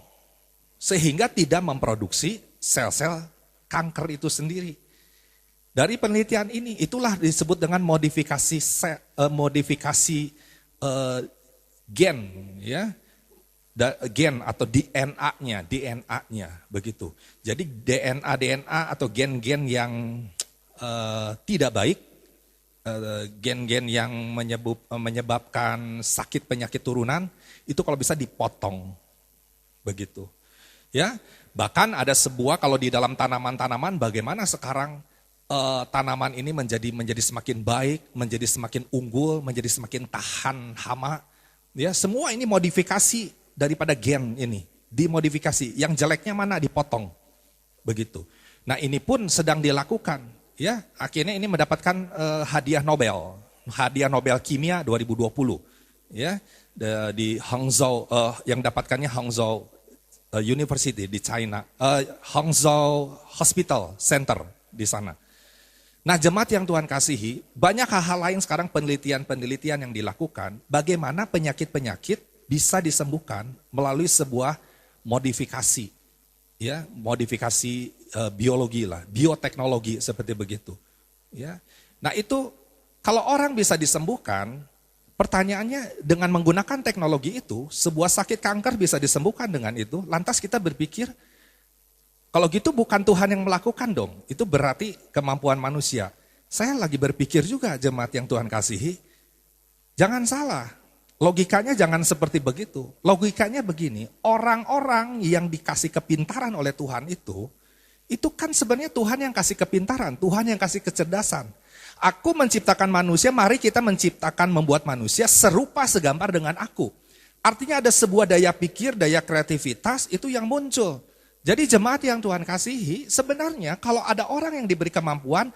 sehingga tidak memproduksi sel-sel kanker itu sendiri. Dari penelitian ini, itulah disebut dengan modifikasi gen, ya, gen atau DNA-nya, begitu. Jadi DNA atau gen-gen yang tidak baik, gen-gen yang menyebabkan sakit penyakit turunan itu kalau bisa dipotong, begitu. Ya, bahkan ada sebuah, kalau di dalam tanaman-tanaman, bagaimana sekarang tanaman ini menjadi semakin baik, menjadi semakin unggul, menjadi semakin tahan hama. Ya, semua ini modifikasi daripada gen ini, dimodifikasi. Yang jeleknya mana dipotong, begitu. Nah, ini pun sedang dilakukan. Ya, akhirnya ini mendapatkan hadiah Nobel Kimia 2020. Ya, di Hangzhou, yang dapatkannya Hangzhou University di China, Hangzhou Hospital Center di sana. Nah, jemaat yang Tuhan kasihi, banyak hal-hal lain sekarang, penelitian yang dilakukan, bagaimana penyakit-penyakit bisa disembuhkan melalui sebuah modifikasi. Ya, modifikasi biologi lah, bioteknologi seperti begitu. Ya. Nah, itu kalau orang bisa disembuhkan, pertanyaannya dengan menggunakan teknologi itu, sebuah sakit kanker bisa disembuhkan dengan itu, lantas kita berpikir, kalau gitu bukan Tuhan yang melakukan dong, itu berarti kemampuan manusia. Saya lagi berpikir juga, jemaat yang Tuhan kasihi, jangan salah. Logikanya jangan seperti begitu. Logikanya begini, orang-orang yang dikasih kepintaran oleh Tuhan itu kan sebenarnya Tuhan yang kasih kepintaran, Tuhan yang kasih kecerdasan. Aku menciptakan manusia, mari kita membuat manusia serupa segambar dengan aku. Artinya ada sebuah daya pikir, daya kreativitas itu yang muncul. Jadi jemaat yang Tuhan kasihi, sebenarnya kalau ada orang yang diberi kemampuan,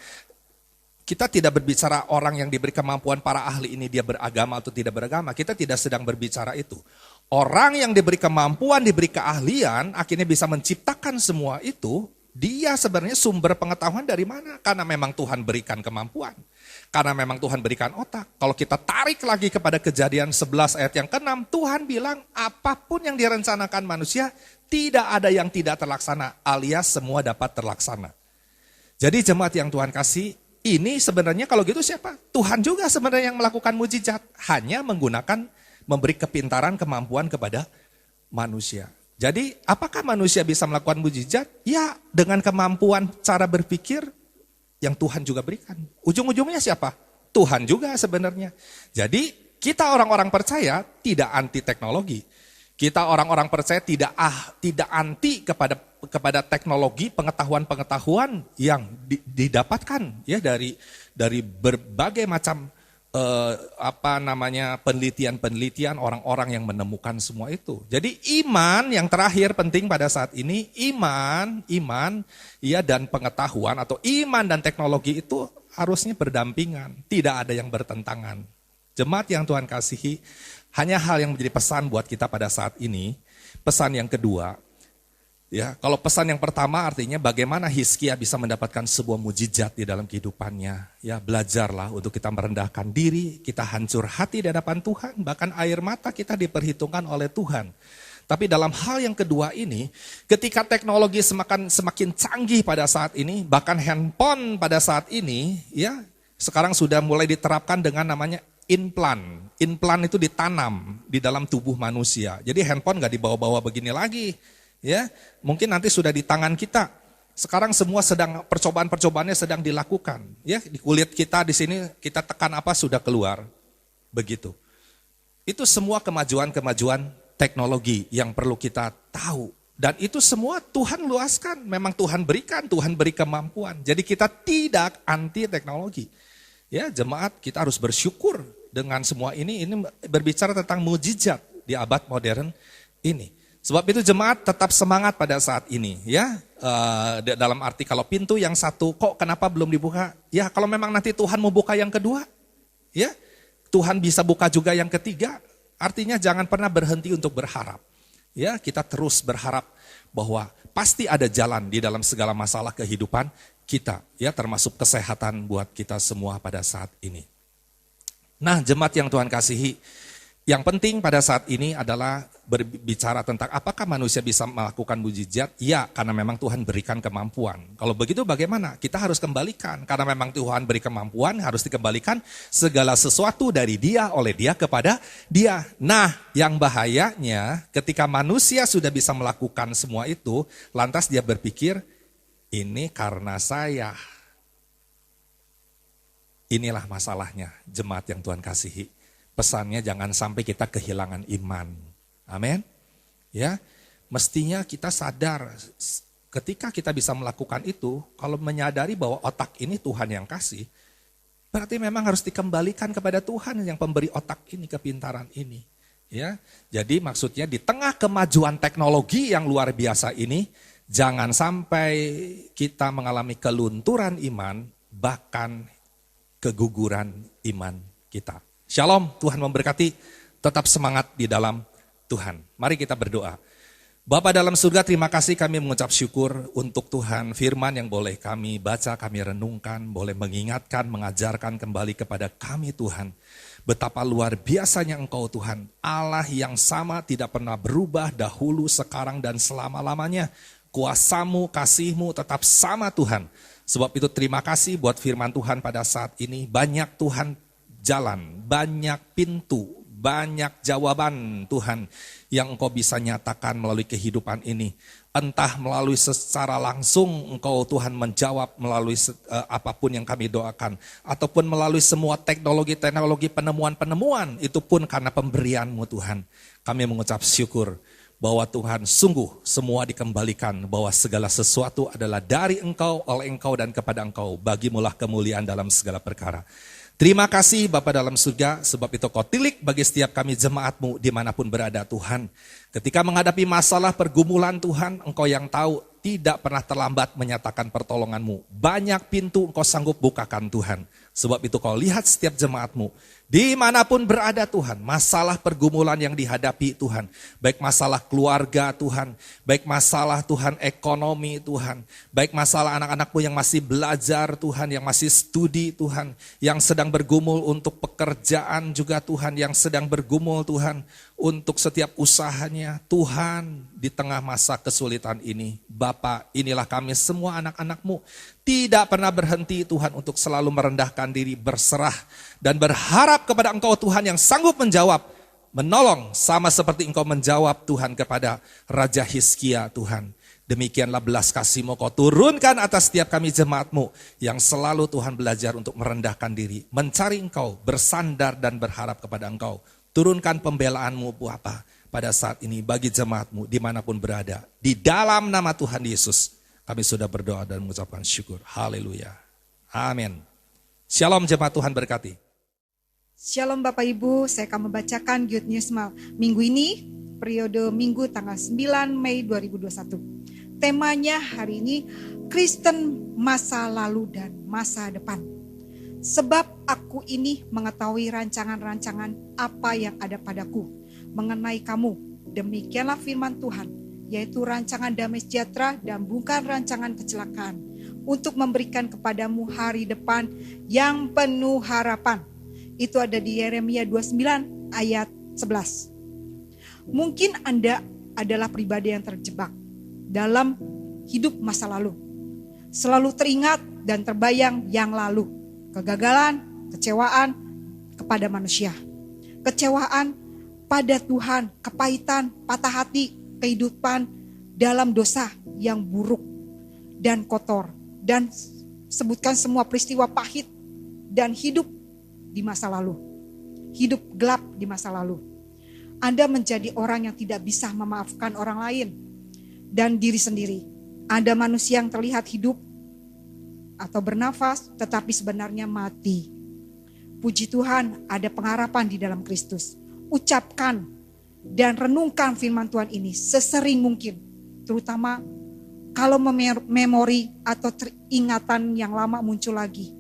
kita tidak berbicara orang yang diberi kemampuan, para ahli ini dia beragama atau tidak beragama. Kita tidak sedang berbicara itu. Orang yang diberi kemampuan, diberi keahlian, akhirnya bisa menciptakan semua itu. Dia sebenarnya sumber pengetahuan dari mana? Karena memang Tuhan berikan kemampuan. Karena memang Tuhan berikan otak. Kalau kita tarik lagi kepada Kejadian 11 ayat yang ke-6, Tuhan bilang apapun yang direncanakan manusia, tidak ada yang tidak terlaksana, alias semua dapat terlaksana. Jadi jemaat yang Tuhan kasih, ini sebenarnya kalau gitu siapa? Tuhan juga sebenarnya yang melakukan mujizat. Hanya memberi kepintaran, kemampuan kepada manusia. Jadi apakah manusia bisa melakukan mujizat? Ya, dengan kemampuan cara berpikir yang Tuhan juga berikan. Ujung-ujungnya siapa? Tuhan juga sebenarnya. Jadi kita orang-orang percaya tidak anti teknologi. Kita orang-orang percaya tidak anti kepada teknologi, pengetahuan-pengetahuan yang didapatkan ya dari berbagai macam penelitian-penelitian orang-orang yang menemukan semua itu. Jadi iman yang terakhir penting pada saat ini, iman ya, dan pengetahuan atau iman dan teknologi itu harusnya berdampingan, tidak ada yang bertentangan. Jemaat yang Tuhan kasihi, hanya hal yang menjadi pesan buat kita pada saat ini, pesan yang kedua, ya, kalau pesan yang pertama artinya bagaimana Hizkia bisa mendapatkan sebuah mujizat di dalam kehidupannya. Ya, belajarlah untuk kita merendahkan diri, kita hancur hati di hadapan Tuhan, bahkan air mata kita diperhitungkan oleh Tuhan. Tapi dalam hal yang kedua ini, ketika teknologi semakin canggih pada saat ini, bahkan handphone pada saat ini, ya, sekarang sudah mulai diterapkan dengan namanya implant. Implant itu ditanam di dalam tubuh manusia. Jadi handphone gak dibawa-bawa begini lagi. Ya, mungkin nanti sudah di tangan kita. Sekarang semua percobaan-percobaannya sedang dilakukan. Ya, di kulit kita di sini kita tekan apa sudah keluar. Begitu. Itu semua kemajuan-kemajuan teknologi yang perlu kita tahu. Dan itu semua Tuhan luaskan, memang Tuhan berikan, Tuhan beri kemampuan. Jadi kita tidak anti teknologi. Ya, jemaat kita harus bersyukur dengan semua ini berbicara tentang mujizat di abad modern ini. Sebab itu jemaat tetap semangat pada saat ini ya. Dalam arti kalau pintu yang satu kok kenapa belum dibuka? Ya kalau memang nanti Tuhan mau buka yang kedua, ya Tuhan bisa buka juga yang ketiga. Artinya jangan pernah berhenti untuk berharap. Ya, kita terus berharap bahwa pasti ada jalan di dalam segala masalah kehidupan kita, ya termasuk kesehatan buat kita semua pada saat ini. Nah, jemaat yang Tuhan kasihi, yang penting pada saat ini adalah berbicara tentang apakah manusia bisa melakukan mujizat? Ya, karena memang Tuhan berikan kemampuan. Kalau begitu bagaimana? Kita harus kembalikan. Karena memang Tuhan beri kemampuan, harus dikembalikan segala sesuatu dari Dia, oleh Dia kepada Dia. Nah, yang bahayanya ketika manusia sudah bisa melakukan semua itu, lantas dia berpikir, ini karena saya. Inilah masalahnya, jemaat yang Tuhan kasihi. Pesannya jangan sampai kita kehilangan iman. Amin. Ya, mestinya kita sadar ketika kita bisa melakukan itu, kalau menyadari bahwa otak ini Tuhan yang kasih, berarti memang harus dikembalikan kepada Tuhan yang pemberi otak ini, kepintaran ini. Ya, jadi maksudnya di tengah kemajuan teknologi yang luar biasa ini, jangan sampai kita mengalami kelunturan iman, bahkan keguguran iman kita. Shalom, Tuhan memberkati, tetap semangat di dalam Tuhan. Mari kita berdoa. Bapa dalam surga, terima kasih kami mengucap syukur untuk Tuhan firman yang boleh kami baca, kami renungkan, boleh mengingatkan, mengajarkan kembali kepada kami Tuhan. Betapa luar biasanya Engkau Tuhan, Allah yang sama tidak pernah berubah dahulu, sekarang dan selama-lamanya. Kuasa-Mu, kasih-Mu tetap sama Tuhan. Sebab itu terima kasih buat firman Tuhan pada saat ini. Banyak Tuhan jalan, banyak pintu, banyak jawaban Tuhan yang Engkau bisa nyatakan melalui kehidupan ini. Entah melalui secara langsung Engkau Tuhan menjawab melalui apapun yang kami doakan. Ataupun melalui semua teknologi-teknologi penemuan-penemuan. Itu pun karena pemberian-Mu Tuhan. Kami mengucap syukur bahwa Tuhan sungguh semua dikembalikan. Bahwa segala sesuatu adalah dari Engkau, oleh Engkau dan kepada Engkau. Bagimulah kemuliaan dalam segala perkara. Terima kasih Bapa dalam surga, sebab itu Kau tilik bagi setiap kami jemaat-Mu dimanapun berada Tuhan. Ketika menghadapi masalah pergumulan Tuhan, Engkau yang tahu tidak pernah terlambat menyatakan pertolongan-Mu. Banyak pintu Engkau sanggup bukakan Tuhan. Sebab itu Kau lihat setiap jemaat-Mu. Dimanapun berada Tuhan, masalah pergumulan yang dihadapi Tuhan. Baik masalah keluarga Tuhan, baik masalah Tuhan ekonomi Tuhan. Baik masalah anak-anak-Mu yang masih belajar Tuhan, yang masih studi Tuhan. Yang sedang bergumul untuk pekerjaan juga Tuhan, yang sedang bergumul Tuhan untuk setiap usahanya. Tuhan di tengah masa kesulitan ini, Bapa inilah kami semua anak-anak-Mu. Tidak pernah berhenti Tuhan untuk selalu merendahkan diri, berserah dan berharap kepada Engkau Tuhan yang sanggup menjawab, menolong sama seperti Engkau menjawab Tuhan kepada Raja Hizkia Tuhan. Demikianlah belas kasih-Mu Kau turunkan atas setiap kami jemaat-Mu yang selalu Tuhan belajar untuk merendahkan diri, mencari Engkau, bersandar dan berharap kepada Engkau. Turunkan pembelaan-Mu Bapa pada saat ini bagi jemaat-Mu dimanapun berada. Di dalam nama Tuhan Yesus kami sudah berdoa dan mengucapkan syukur. Haleluya. Amin. Shalom jemaat, Tuhan berkati. Shalom Bapak Ibu, saya akan membacakan Good News minggu ini, periode minggu tanggal 9 Mei 2021. Temanya hari ini, Kristen masa lalu dan masa depan. Sebab aku ini mengetahui rancangan-rancangan apa yang ada padaku mengenai kamu. Demikianlah firman Tuhan, yaitu rancangan damai sejahtera dan bukan rancangan kecelakaan, untuk memberikan kepadamu hari depan yang penuh harapan. Itu ada di Yeremia 29 ayat 11. Mungkin Anda adalah pribadi yang terjebak dalam hidup masa lalu. Selalu teringat dan terbayang yang lalu. Kegagalan, kecewaan kepada manusia. Kecewaan pada Tuhan, kepahitan, patah hati, kehidupan dalam dosa yang buruk dan kotor. Dan sebutkan semua peristiwa pahit dan hidup di masa lalu. Hidup gelap di masa lalu. Anda menjadi orang yang tidak bisa memaafkan orang lain dan diri sendiri. Anda manusia yang terlihat hidup atau bernafas, tetapi sebenarnya mati. Puji Tuhan, ada pengharapan di dalam Kristus. Ucapkan dan renungkan firman Tuhan ini sesering mungkin, terutama kalau memori atau ingatan yang lama muncul lagi.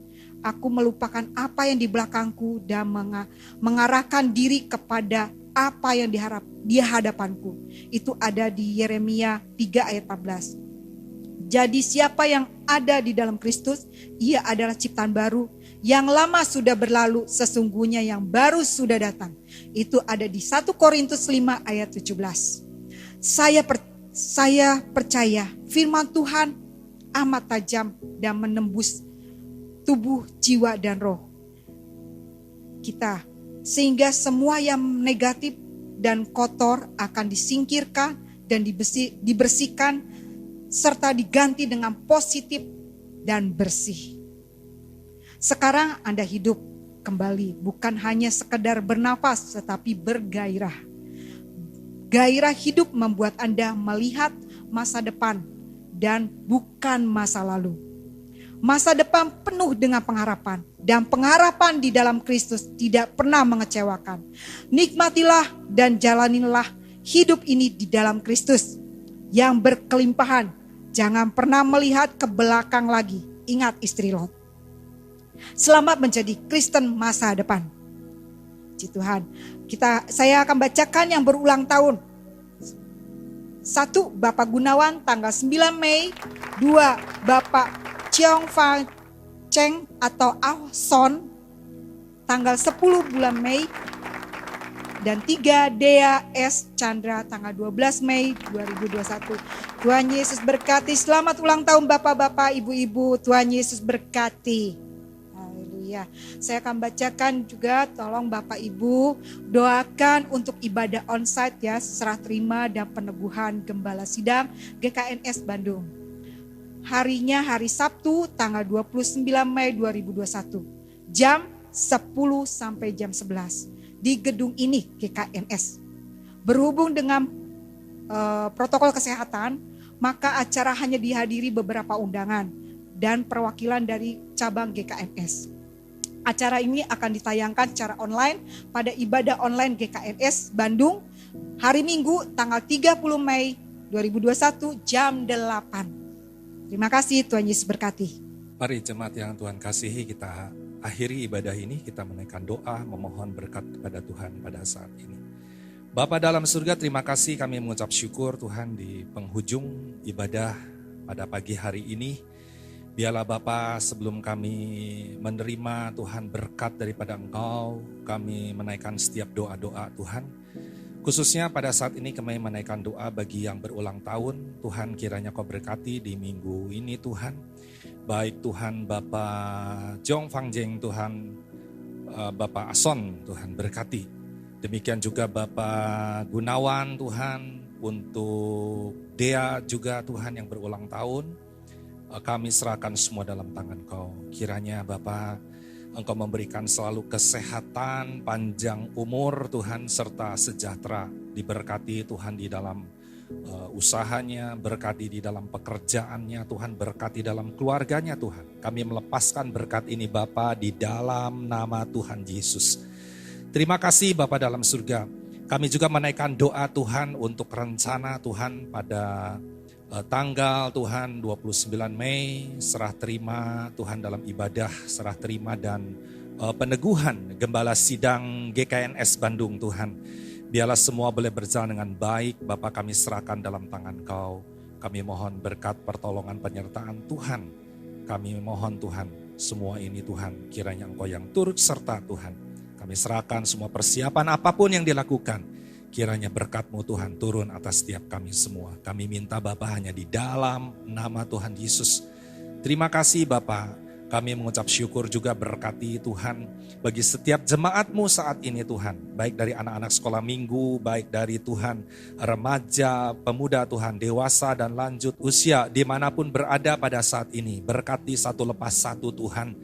Aku melupakan apa yang di belakangku dan mengarahkan diri kepada apa yang di hadapanku. Itu ada di Yeremia 3 ayat 14. Jadi siapa yang ada di dalam Kristus, ia adalah ciptaan baru. Yang lama sudah berlalu, sesungguhnya yang baru sudah datang. Itu ada di 1 Korintus 5 ayat 17. Saya percaya firman Tuhan amat tajam dan menembus tubuh, jiwa, dan roh kita. Sehingga semua yang negatif dan kotor akan disingkirkan dan dibersihkan serta diganti dengan positif dan bersih. Sekarang Anda hidup kembali, bukan hanya sekedar bernafas tetapi bergairah. Gairah hidup membuat Anda melihat masa depan dan bukan masa lalu. Masa depan penuh dengan pengharapan, dan pengharapan di dalam Kristus tidak pernah mengecewakan. Nikmatilah dan jalanilah hidup ini di dalam Kristus yang berkelimpahan. Jangan pernah melihat ke belakang lagi. Ingat istri Lot. Selamat menjadi Kristen masa depan. Puji Tuhan. Saya akan bacakan yang berulang tahun. 1. Bapak Gunawan tanggal 9 Mei. 2. Bapak Cheong Fang Cheng atau Ah Son tanggal 10 bulan Mei. Dan 3. Dea S. Chandra tanggal 12 Mei 2021. Tuhan Yesus berkati. Selamat ulang tahun Bapak-bapak, Ibu-ibu. Tuhan Yesus berkati. Haleluya. Saya akan bacakan juga, tolong Bapak Ibu doakan untuk ibadah onsite ya, serah terima dan peneguhan Gembala Sidang GKNS Bandung. Harinya hari Sabtu tanggal 29 Mei 2021. Jam 10 sampai jam 11 di gedung ini GKNS. Berhubung dengan protokol kesehatan, maka acara hanya dihadiri beberapa undangan dan perwakilan dari cabang GKNS. Acara ini akan ditayangkan secara online pada ibadah online GKNS Bandung hari Minggu tanggal 30 Mei 2021 jam 8. Terima kasih, Tuhan Yesus berkati. Mari jemaat yang Tuhan kasihi, kita akhiri ibadah ini, kita menaikkan doa, memohon berkat kepada Tuhan pada saat ini. Bapa dalam surga, terima kasih, kami mengucap syukur Tuhan di penghujung ibadah pada pagi hari ini. Biarlah Bapa, sebelum kami menerima Tuhan berkat daripada Engkau, kami menaikkan setiap doa-doa Tuhan. Khususnya pada saat ini kami menaikkan doa bagi yang berulang tahun. Tuhan kiranya Kau berkati di minggu ini Tuhan. Baik Tuhan Bapak Jong Fang Jeng Tuhan, Bapak Ason Tuhan berkati. Demikian juga Bapak Gunawan Tuhan, untuk Dea juga Tuhan yang berulang tahun. Kami serahkan semua dalam tangan Kau. Kiranya Bapak Engkau memberikan selalu kesehatan, panjang umur Tuhan, serta sejahtera. Diberkati Tuhan di dalam usahanya, berkati di dalam pekerjaannya Tuhan, berkati dalam keluarganya Tuhan. Kami melepaskan berkat ini Bapa di dalam nama Tuhan Yesus. Terima kasih Bapa dalam surga. Kami juga menaikkan doa Tuhan untuk rencana Tuhan pada tanggal Tuhan 29 Mei, serah terima Tuhan dalam ibadah, serah terima dan peneguhan Gembala Sidang GKNS Bandung Tuhan. Biarlah semua boleh berjalan dengan baik, Bapa kami serahkan dalam tangan Kau. Kami mohon berkat pertolongan penyertaan Tuhan. Kami mohon Tuhan, semua ini Tuhan kiranya Engkau yang turut serta Tuhan. Kami serahkan semua persiapan apapun yang dilakukan. Kiranya berkat-Mu Tuhan turun atas setiap kami semua. Kami minta Bapa hanya di dalam nama Tuhan Yesus. Terima kasih Bapa. Kami mengucap syukur juga berkati Tuhan bagi setiap jemaat-Mu saat ini Tuhan. Baik dari anak-anak sekolah minggu, baik dari Tuhan remaja, pemuda Tuhan, dewasa dan lanjut usia dimanapun berada pada saat ini. Berkati satu lepas satu Tuhan.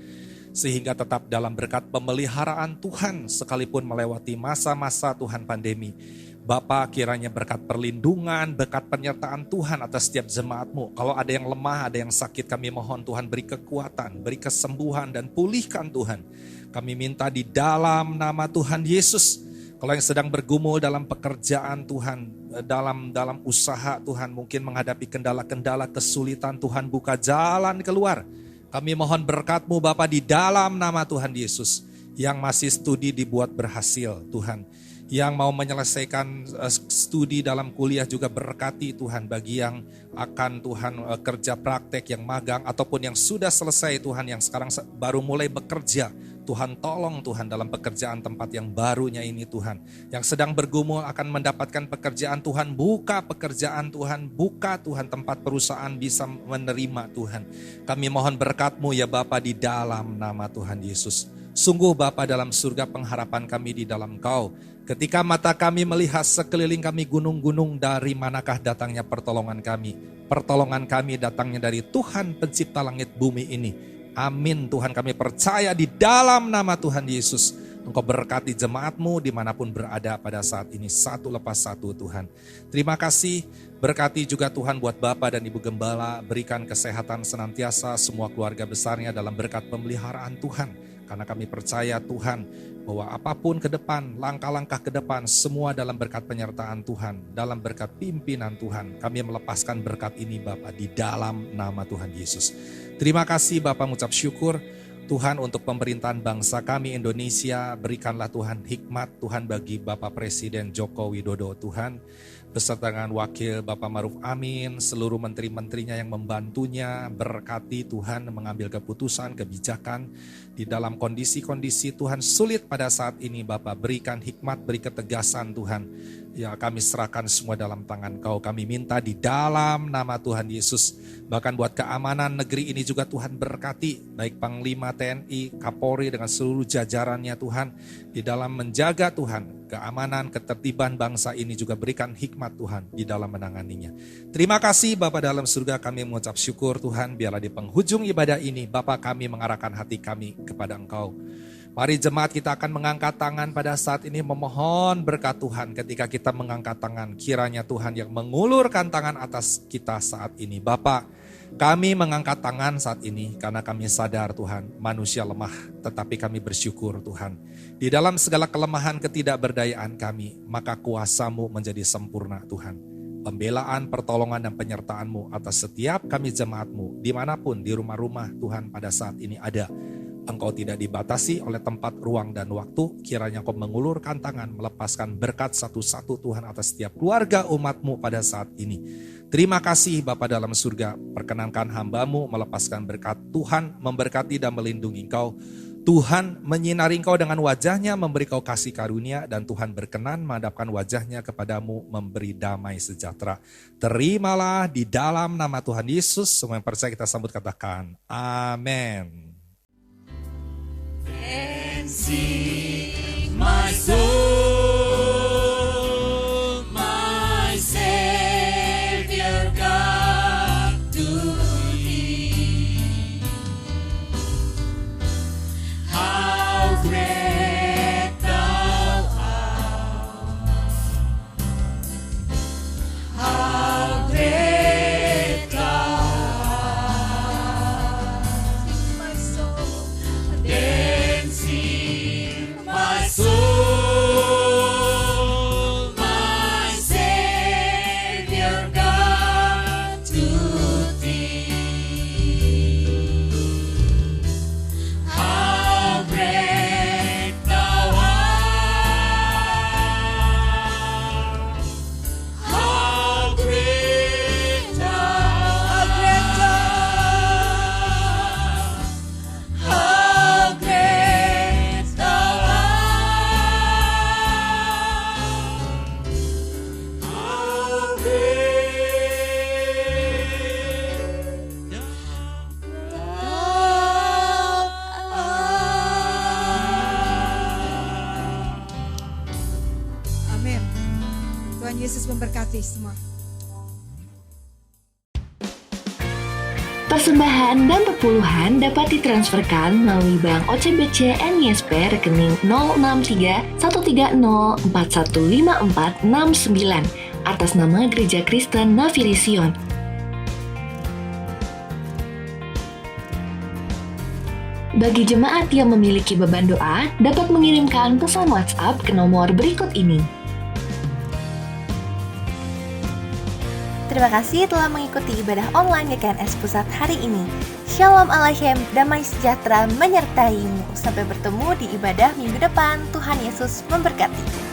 sehingga tetap dalam berkat pemeliharaan Tuhan sekalipun melewati masa-masa Tuhan pandemi. Bapa, kiranya berkat perlindungan, berkat penyertaan Tuhan atas setiap jemaat-Mu. Kalau ada yang lemah, ada yang sakit, kami mohon Tuhan beri kekuatan, beri kesembuhan dan pulihkan Tuhan. Kami minta di dalam nama Tuhan Yesus. Kalau yang sedang bergumul dalam pekerjaan Tuhan, dalam usaha Tuhan, mungkin menghadapi kendala-kendala kesulitan, Tuhan buka jalan keluar. Kami mohon berkat-Mu Bapa di dalam nama Tuhan Yesus. Yang masih studi dibuat berhasil Tuhan. Yang mau menyelesaikan studi dalam kuliah juga berkati Tuhan. Bagi yang akan Tuhan kerja praktek, yang magang ataupun yang sudah selesai Tuhan, yang sekarang baru mulai bekerja. Tuhan tolong Tuhan dalam pekerjaan tempat yang barunya ini Tuhan. Yang sedang bergumul akan mendapatkan pekerjaan Tuhan, buka pekerjaan Tuhan, buka Tuhan tempat perusahaan bisa menerima Tuhan. Kami mohon berkat-Mu ya Bapa di dalam nama Tuhan Yesus. Sungguh Bapa, dalam surga pengharapan kami di dalam Engkau. Ketika mata kami melihat sekeliling kami gunung-gunung, dari manakah datangnya pertolongan kami? Pertolongan kami datangnya dari Tuhan pencipta langit bumi ini. Amin Tuhan, kami percaya di dalam nama Tuhan Yesus. Engkau berkati jemaat-Mu dimanapun berada pada saat ini, satu lepas satu Tuhan. Terima kasih, berkati juga Tuhan buat Bapak dan Ibu Gembala, berikan kesehatan senantiasa semua keluarga besarnya dalam berkat pemeliharaan Tuhan. Karena kami percaya Tuhan bahwa apapun ke depan, langkah-langkah ke depan, semua dalam berkat penyertaan Tuhan, dalam berkat pimpinan Tuhan. Kami melepaskan berkat ini Bapak di dalam nama Tuhan Yesus. Terima kasih Bapak, mengucap syukur Tuhan untuk pemerintahan bangsa kami Indonesia. Berikanlah Tuhan hikmat Tuhan bagi Bapak Presiden Joko Widodo Tuhan. Beserta dengan Wakil Bapak Maruf Amin, seluruh menteri-menterinya yang membantunya, berkati Tuhan mengambil keputusan, kebijakan di dalam kondisi-kondisi Tuhan sulit pada saat ini Bapak. Berikan hikmat, beri ketegasan Tuhan. Ya, kami serahkan semua dalam tangan Kau. Kami minta di dalam nama Tuhan Yesus. Bahkan buat keamanan negeri ini juga Tuhan berkati. Baik Panglima TNI, Kapolri dengan seluruh jajarannya Tuhan. Di dalam menjaga Tuhan keamanan, ketertiban bangsa ini juga berikan hikmat Tuhan di dalam menanganinya. Terima kasih Bapa dalam surga, kami mengucap syukur Tuhan. Biarlah di penghujung ibadah ini Bapa kami mengarahkan hati kami kepada Engkau. Mari jemaat kita akan mengangkat tangan pada saat ini memohon berkat Tuhan. Ketika kita mengangkat tangan, kiranya Tuhan yang mengulurkan tangan atas kita saat ini. Bapa, kami mengangkat tangan saat ini karena kami sadar Tuhan manusia lemah, tetapi kami bersyukur Tuhan. Di dalam segala kelemahan ketidakberdayaan kami, maka kuasa-Mu menjadi sempurna Tuhan. Pembelaan, pertolongan dan penyertaan-Mu atas setiap kami jemaat-Mu, dimanapun di rumah-rumah Tuhan pada saat ini ada. Engkau tidak dibatasi oleh tempat, ruang, dan waktu. Kiranya Engkau mengulurkan tangan, melepaskan berkat satu-satu Tuhan atas setiap keluarga umat-Mu pada saat ini. Terima kasih Bapa dalam surga, perkenankan hamba-Mu melepaskan berkat. Tuhan memberkati dan melindungi Engkau. Tuhan menyinari Engkau dengan wajahnya, memberi Kau kasih karunia, dan Tuhan berkenan menghadapkan wajahnya kepadamu, memberi damai sejahtera. Terimalah di dalam nama Tuhan Yesus. Semua yang percaya kita sambut katakan, amin. And sing my soul, my Savior God to Thee. How great Thou art! How great Thou art! My soul, my soul, my Savior God to Thee. How great Thou art! How great Thou art! How great Thou art! How great Thou art! Amin. Tuhan Yesus memberkati semua. Persembahan dan perpuluhan dapat ditransferkan melalui Bank OCBC NISP rekening 063 130415469 atas nama Gereja Kristen Nafiri Sion. Bagi jemaat yang memiliki beban doa, dapat mengirimkan pesan WhatsApp ke nomor berikut ini. Terima kasih telah mengikuti ibadah online GKNS Pusat hari ini. Shalom Aleichem, damai sejahtera menyertaimu. Sampai bertemu di ibadah minggu depan. Tuhan Yesus memberkati.